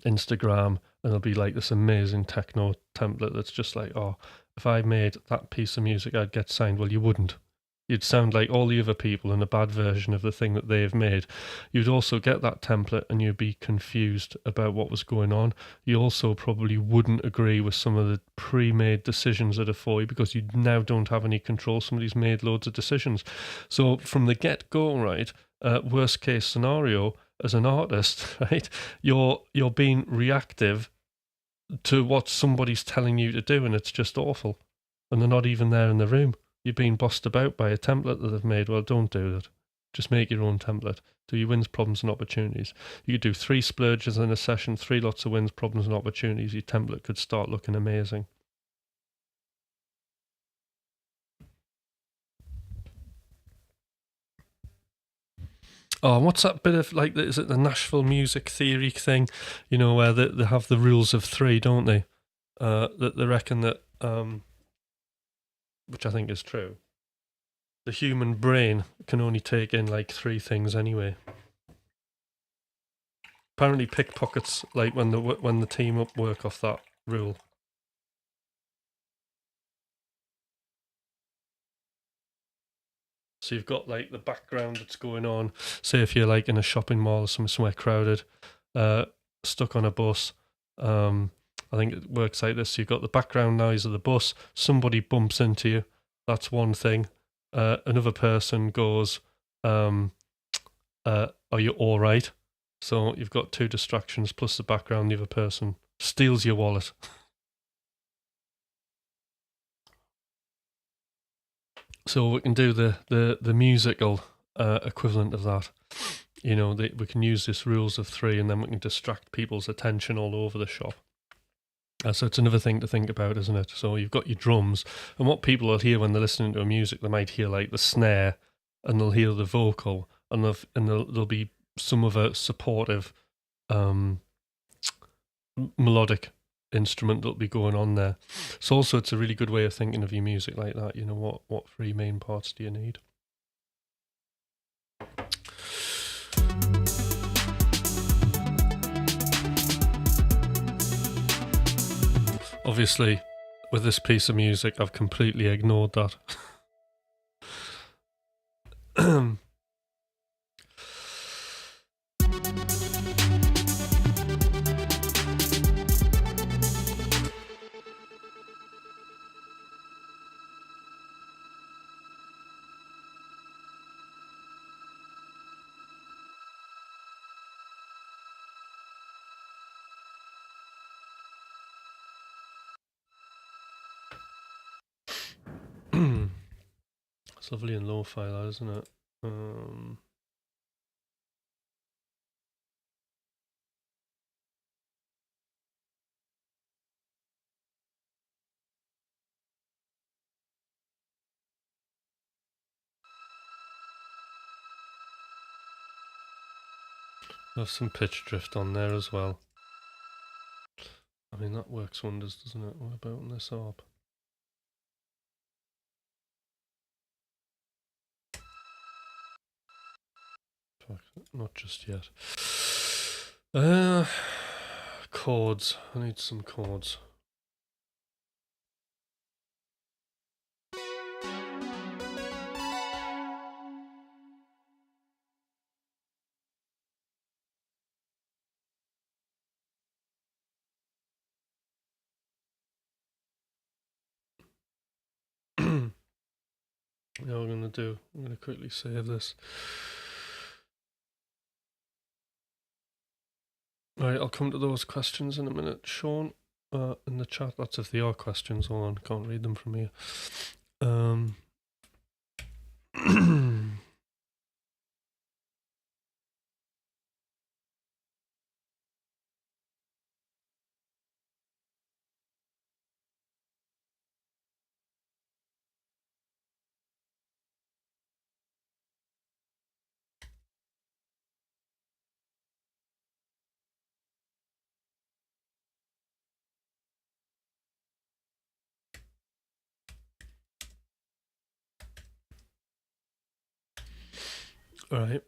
A: Instagram and there'll be like this amazing techno template that's just like, oh, if I made that piece of music, I'd get signed. Well, you wouldn't. You'd sound like all the other people in a bad version of the thing that they've made. You'd also get that template and you'd be confused about what was going on. You also probably wouldn't agree with some of the pre-made decisions that are for you because you now don't have any control. Somebody's made loads of decisions. So from the get-go, right, worst case scenario, as an artist, right, you're being reactive to what somebody's telling you to do, and it's just awful. And they're not even there in the room. You're being bossed about by a template that they've made. Well, don't do that. Just make your own template. Do your wins, problems, and opportunities. You could do 3 splurges in a session, 3 lots of wins, problems, and opportunities. Your template could start looking amazing. Oh, what's that bit of, like, is it the Nashville music theory thing? You know, where they have the rules of 3, don't they? That they reckon that... which I think is true. The human brain can only take in like 3 things anyway. Apparently pickpockets, like when the team up work off that rule. So you've got like the background that's going on. Say if you're like in a shopping mall or somewhere crowded, stuck on a bus. I think it works like this. So you've got the background noise of the bus. Somebody bumps into you. That's one thing. Another person goes, are you all right? So you've got 2 distractions plus the background. The other person steals your wallet. So we can do the musical equivalent of that. You know, we can use this rules of 3 and then we can distract people's attention all over the shop. So it's another thing to think about, isn't it? So you've got your drums, and what people will hear when they're listening to a music, they might hear like the snare, and they'll hear the vocal, and there'll be some other supportive melodic instrument that'll be going on there. So also it's a really good way of thinking of your music like that. You know, what 3 main parts do you need? Obviously, with this piece of music, I've completely ignored that. It's lovely and lo-fi, that, isn't it? There's some pitch drift on there as well. I mean, that works wonders, doesn't it? What about on this ARP? Not just yet. Chords. I need some chords. Now I'm going to quickly save this. Right, I'll come to those questions in a minute, Sean. In the chat, that's if they are questions. Hold on, can't read them from here. All right.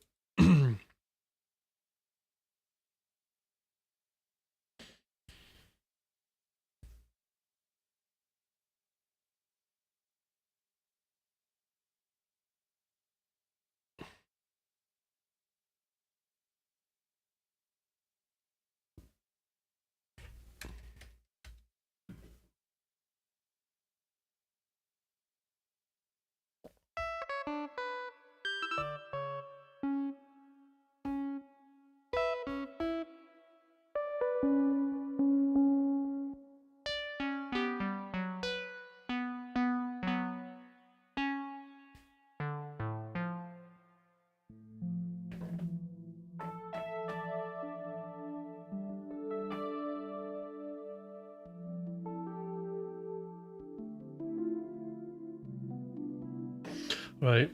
A: Right.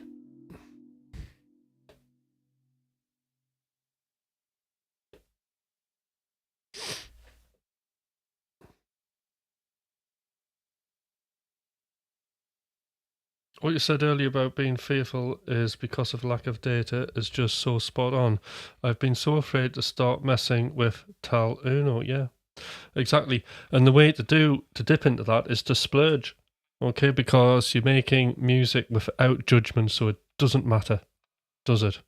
A: What you said earlier about being fearful is because of lack of data is just so spot on. I've been so afraid to start messing with Tal Uno. Yeah, exactly. And the way to dip into that is to splurge. Okay, because you're making music without judgment, so it doesn't matter, does it?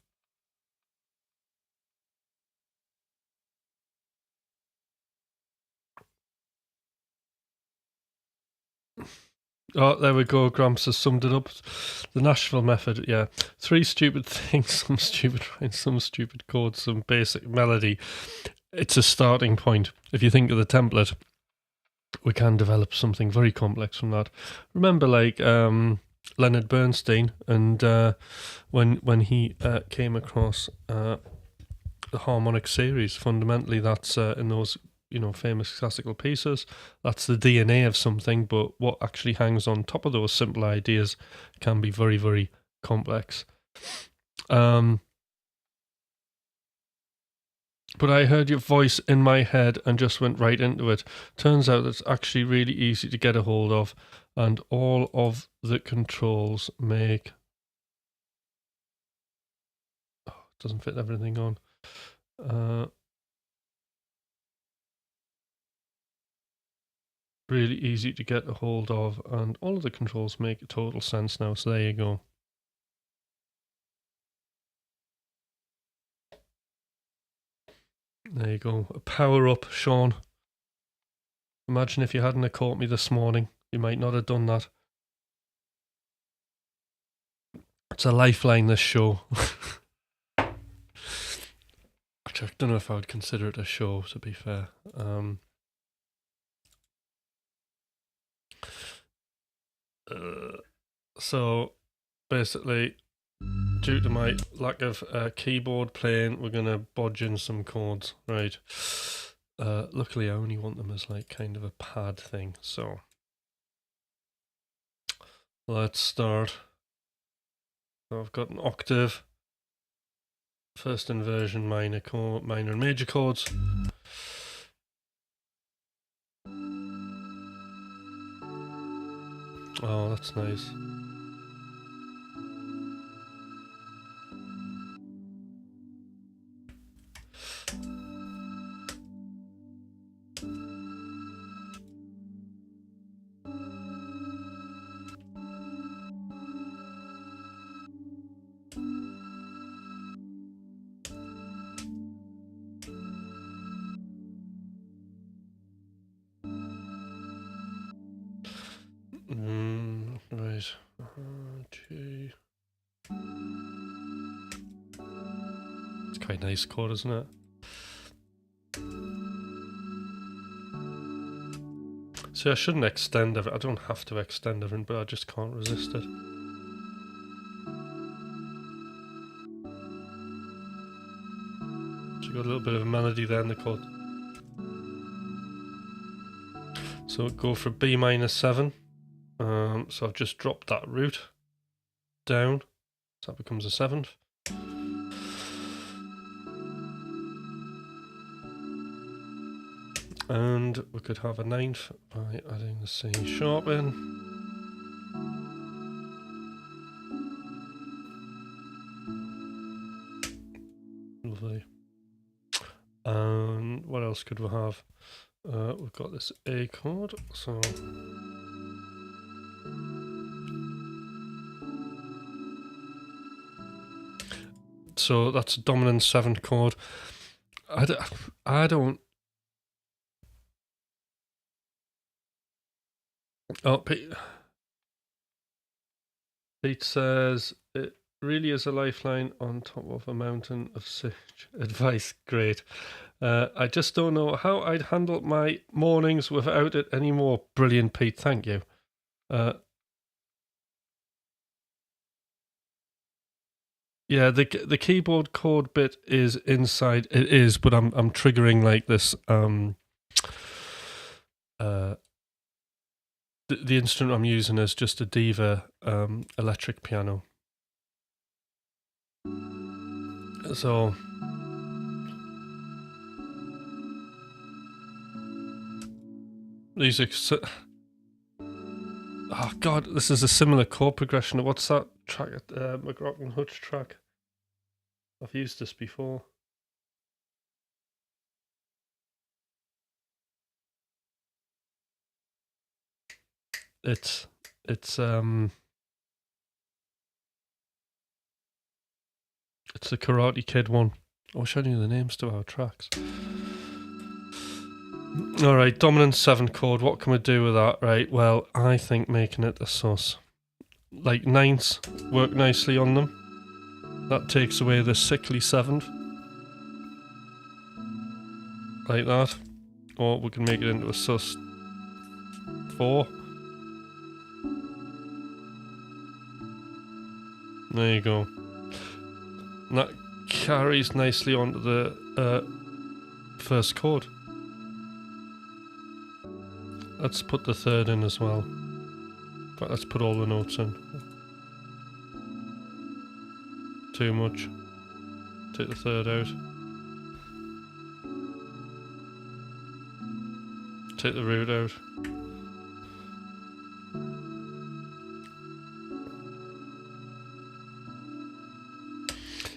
A: Oh, there we go. Gramps has summed it up. The Nashville method, yeah. 3 stupid things, some stupid rhymes, some stupid chords, some basic melody. It's a starting point. If you think of the template, we can develop something very complex from that. Remember, like Leonard Bernstein, and when he came across the harmonic series, fundamentally that's in those famous classical pieces. That's the DNA of something, but what actually hangs on top of those simple ideas can be very, very complex. But I heard your voice in my head and just went right into it. Turns out it's actually really easy to get a hold of, and all of the controls make. Oh, it doesn't fit everything on. really easy to get a hold of, and all of the controls make total sense now. So there you go. There you go. A power up, Sean. Imagine if you hadn't have caught me this morning. You might not have done that. It's a lifeline, this show. Actually, I don't know if I would consider it a show, to be fair. So, basically, due to my lack of keyboard playing, we're going to bodge in some chords, right? Luckily, I only want them as like kind of a pad thing, so let's start. So I've got an octave, first inversion, minor and major chords. Oh, that's nice. Right. G. It's quite a nice chord, isn't it? See, I shouldn't extend everything. I don't have to extend everything, but I just can't resist it. So you got a little bit of a melody there in the chord. So go for B minor 7. So I've just dropped that root down. So that becomes a 7th. And we could have a 9th by adding the C sharp in. Lovely. And what else could we have? We've got this A chord, so that's a dominant 7th chord. I don't. Oh, Pete says it really is a lifeline on top of a mountain of such advice. Great. I just don't know how I'd handle my mornings without it anymore. Brilliant, Pete. Thank you. Yeah, the keyboard chord bit is inside. It is, but I'm triggering like this. The instrument I'm using is just a Diva electric piano. So these are. Oh God, this is a similar chord progression. What's that track? McRock Hutch track. I've used this before. It's the Karate Kid one. I wish I knew the names to our tracks. Alright, dominant 7 chord. What can we do with that? Right, well, I think making it a sus. Like 9s work nicely on them. That takes away the sickly 7th. Like that. Or we can make it into a sus 4. There you go. And that carries nicely onto the first chord. Let's put the 3rd in as well. In fact, let's put all the notes in. Too much. Take the 3rd out. Take the root out.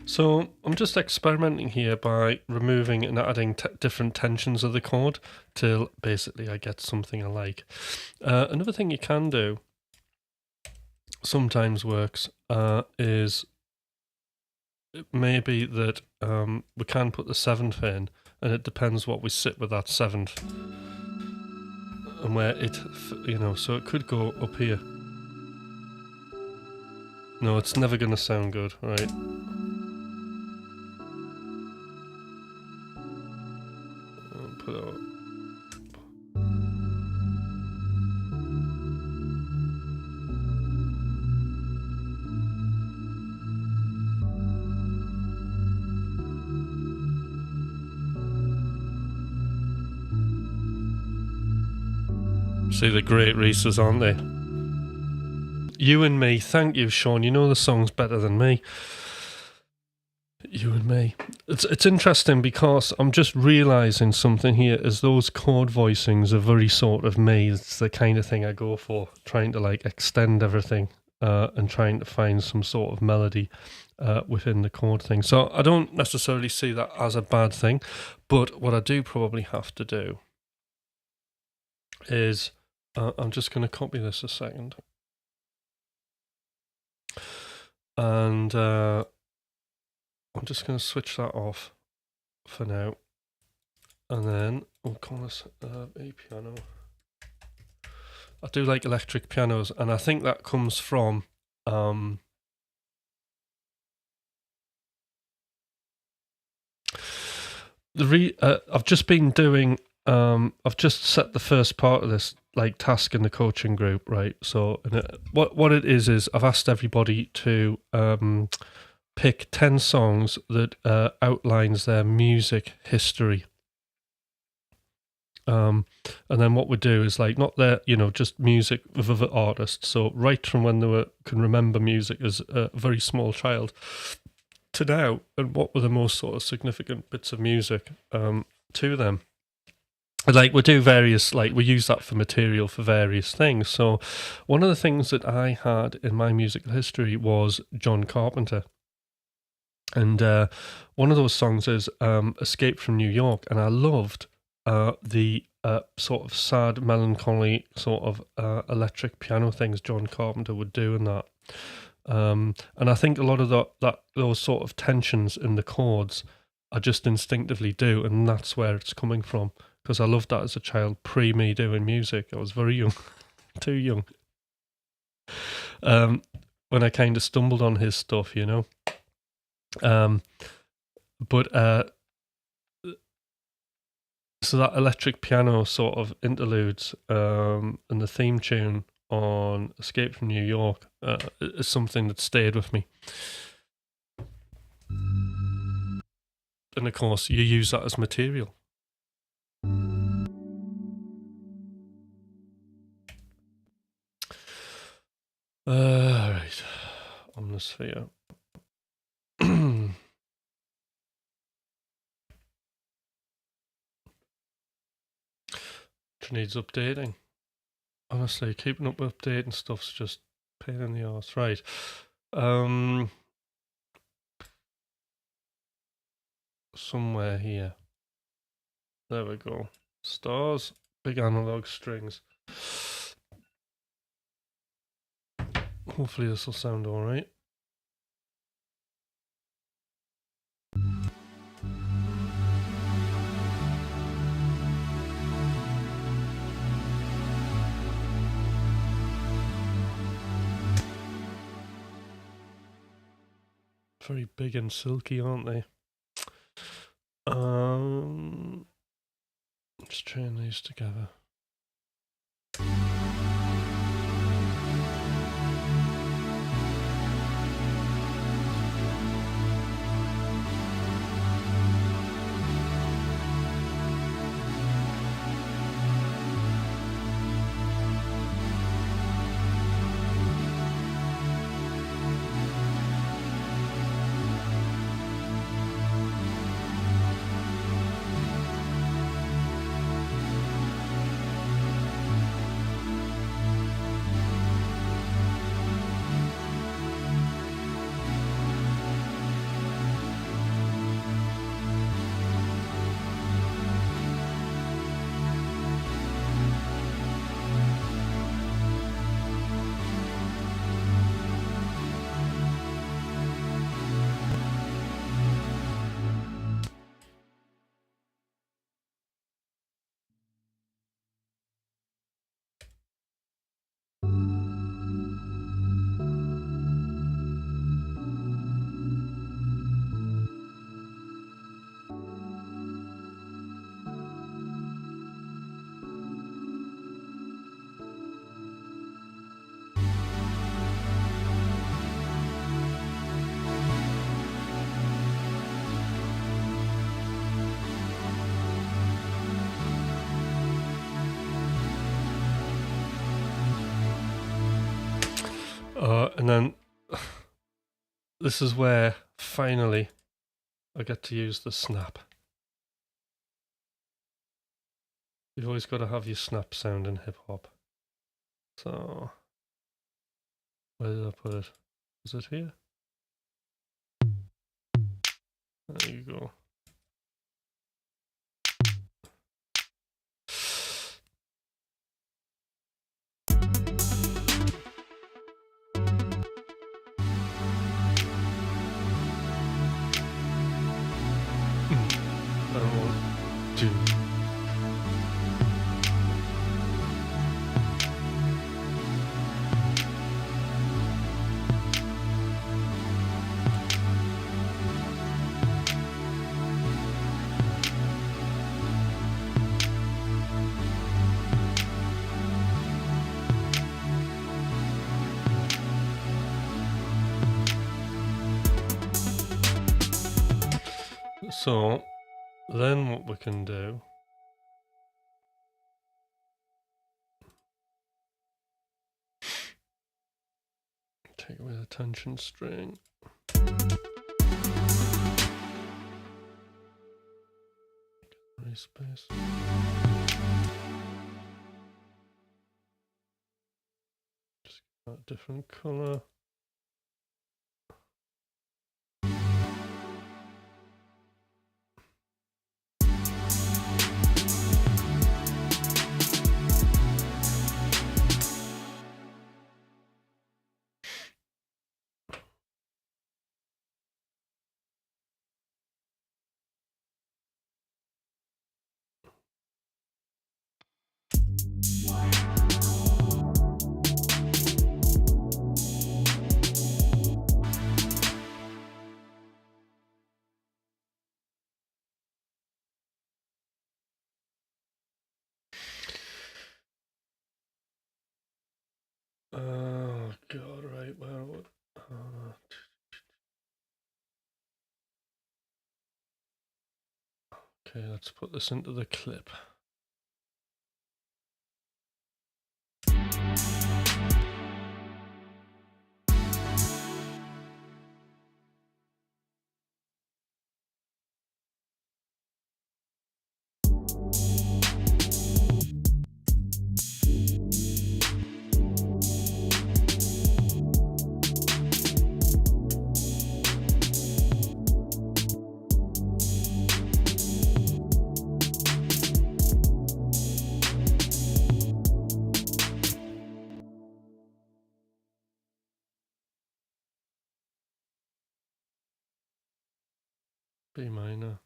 A: So I'm just experimenting here by removing and adding different tensions of the chord till basically I get something I like. Another thing you can do, sometimes works, is maybe that we can put the 7th in, and it depends what we sit with that 7th and where it, so it could go up here. No, it's never going to sound good, right? I'll put it up. See the great Reese's, aren't they? You and Me. Thank you, Sean. You know the song's better than me. You and Me. It's interesting because I'm just realising something here, as those chord voicings are very sort of me. It's the kind of thing I go for, trying to like extend everything and trying to find some sort of melody within the chord thing. So I don't necessarily see that as a bad thing, but what I do probably have to do is I'm just going to copy this a second. And I'm just going to switch that off for now. And then we'll call this a piano. I do like electric pianos, and I think that comes from I've just been doing I've just set the first part of this like task in the coaching group, right? So what it is I've asked everybody to pick 10 songs that outlines their music history. And then what we do is like not their, just music with other artists. So right from when they can remember music as a very small child to now, and what were the most sort of significant bits of music to them. Like we do various, like we use that for material for various things. So one of the things that I had in my musical history was John Carpenter. And one of those songs is Escape from New York. And I loved the sort of sad, melancholy sort of electric piano things John Carpenter would do in that. And I think a lot of those sort of tensions in the chords I just instinctively do, and that's where it's coming from. Because I loved that as a child, pre me doing music. I was very young, too young. When I kind of stumbled on his stuff, But so that electric piano sort of interludes and the theme tune on Escape from New York is something that stayed with me. And of course, you use that as material. Right, Omnisphere. Which needs updating. Honestly, keeping up with updating stuff's just pain in the arse. Right. Somewhere here. There we go. Stars, big analog strings. Hopefully this will sound alright. Very big and silky, aren't they? Let's chain these together. And then this is where finally I get to use the snap. You've always got to have your snap sound in hip hop. So, where did I put it? Is it here? There you go. I don't want to. So, then what we can do, take away the tension string. Space. Just get a different color. Oh God! Right, where? Okay, let's put this into the clip. B minor.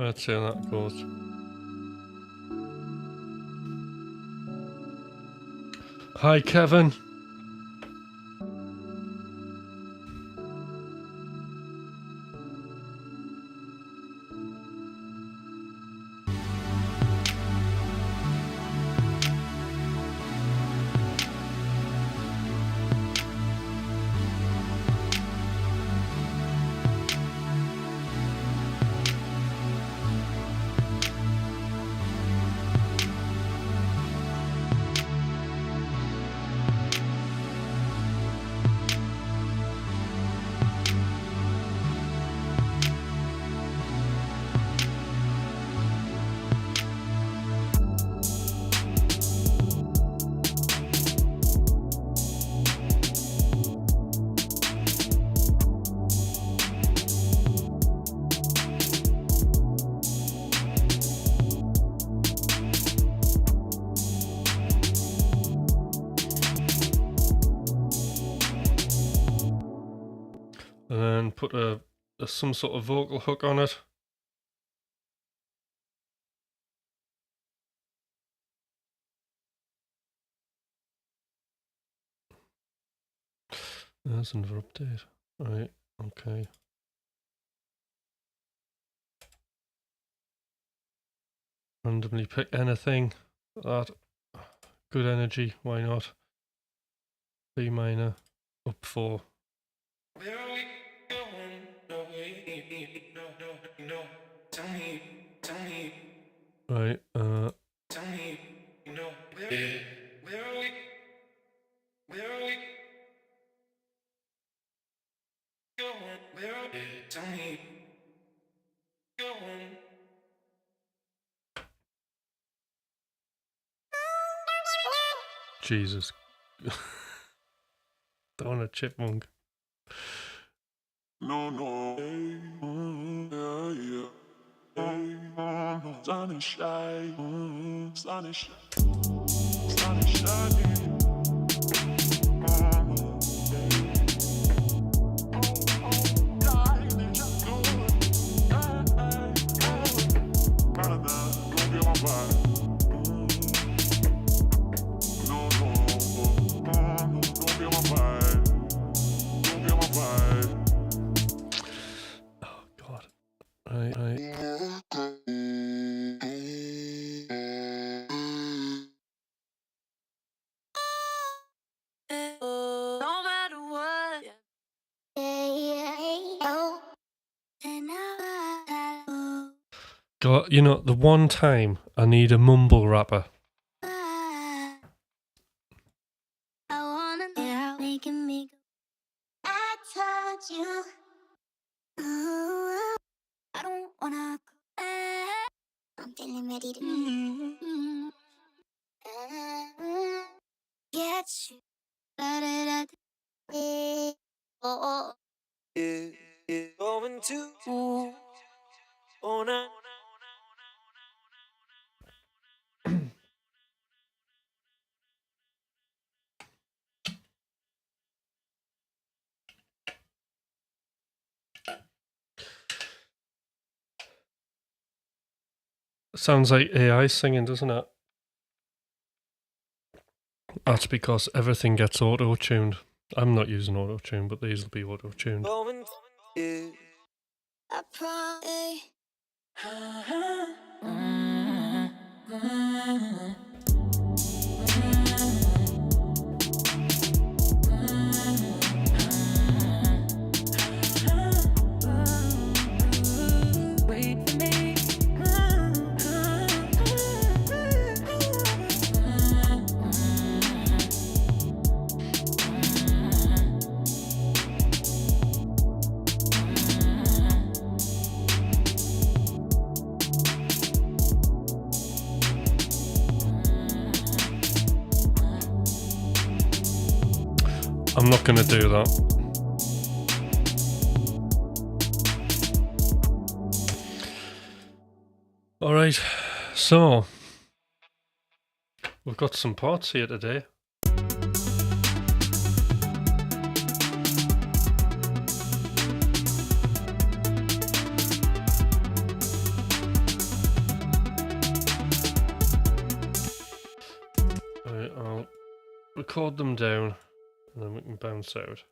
A: Let's see how that goes. Hi, Kevin. and put some sort of vocal hook on it. There's another update. Right, okay. Randomly pick anything. That. Good energy, why not? B minor, up 4. Right, Jesus. Don't want a chipmunk. No. Sun is shining. Sun is shining. God, you know, the one time I need a mumble rapper.
B: I'm feeling ready to get you. Going to
A: Sounds like AI singing, doesn't it? That's because everything gets auto-tuned. I'm not using auto-tune, but these will be auto-tuned. I'm not going to do that. All right, so we've got some parts here today. All right, I'll record them down and then we can bounce out.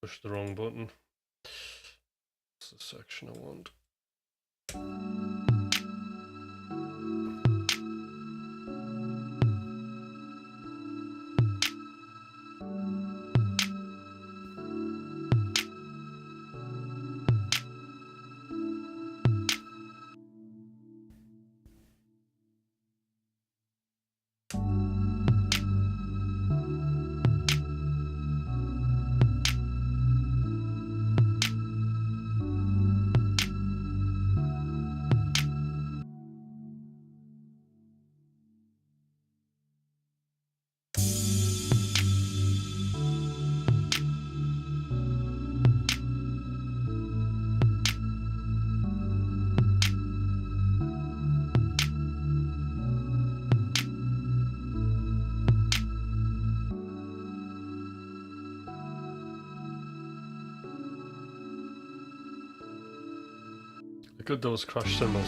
A: Push the wrong button. That's the section I want. Good, those crash cymbals.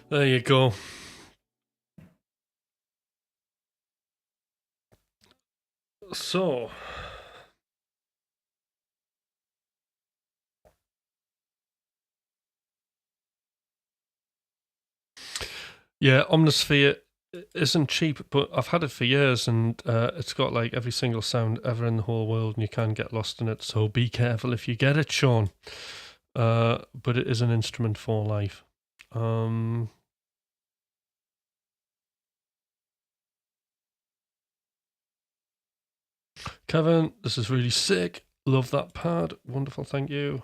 A: There you go. So, yeah, Omnisphere isn't cheap, but I've had it for years, and it's got like every single sound ever in the whole world, and you can get lost in it. So be careful if you get it, Sean. But it is an instrument for life. Kevin, this is really sick. Love that pad. Wonderful, thank you.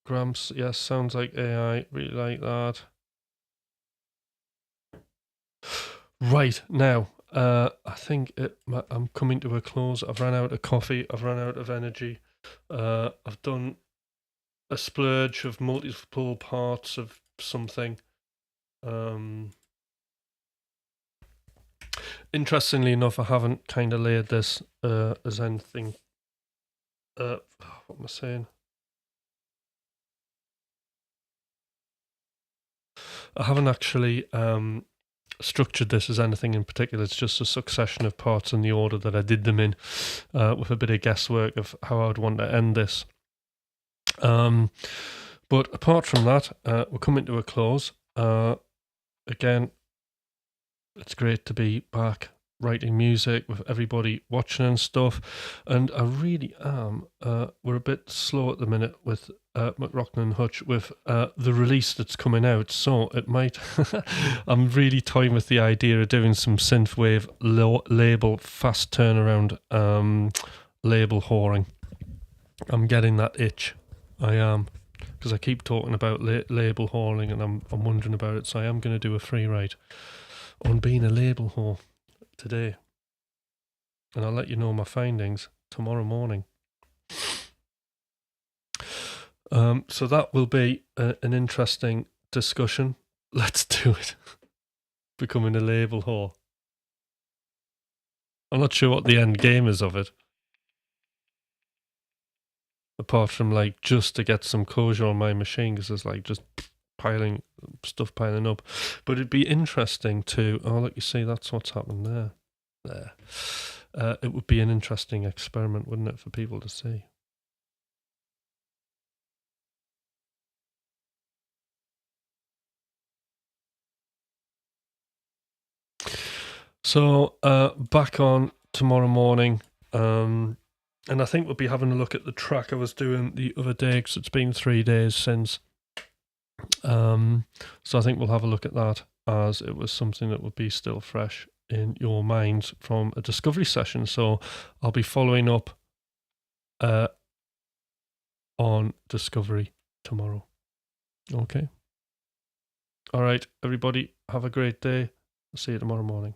A: Gramps, yes, sounds like AI. Really like that. Right, now, I think I'm coming to a close. I've run out of coffee. I've run out of energy. I've done a splurge of multiple parts of something. Interestingly enough, I haven't kind of laid this as anything. What am I saying? I haven't actually structured this as anything in particular. It's just a succession of parts in the order that I did them in, with a bit of guesswork of how I would want to end this. But apart from that, we're coming to a close. Again, it's great to be back writing music with everybody watching and stuff, and I really am. We're a bit slow at the minute with McRockton and Hutch with the release that's coming out, so it might. I'm really toying with the idea of doing some synthwave label fast turnaround label whoring. I'm getting that itch. I am, because I keep talking about label whoring, and I'm wondering about it. So I am going to do a free write on being a label whore today, and I'll let you know my findings tomorrow morning. So that will be an interesting discussion. Let's do it. Becoming a label whore. I'm not sure what the end game is of it, apart from like just to get some closure on my machine, because there's like just piling up. But it'd be interesting to, oh look, you see, that's what's happened there. It would be an interesting experiment, wouldn't it, for people to see. So back on tomorrow morning, and I think we'll be having a look at the track I was doing the other day, because it's been 3 days since. So I think we'll have a look at that, as it was something that would be still fresh in your minds from a discovery session. So I'll be following up on discovery tomorrow. Okay. All right, everybody, have a great day. I'll see you tomorrow morning.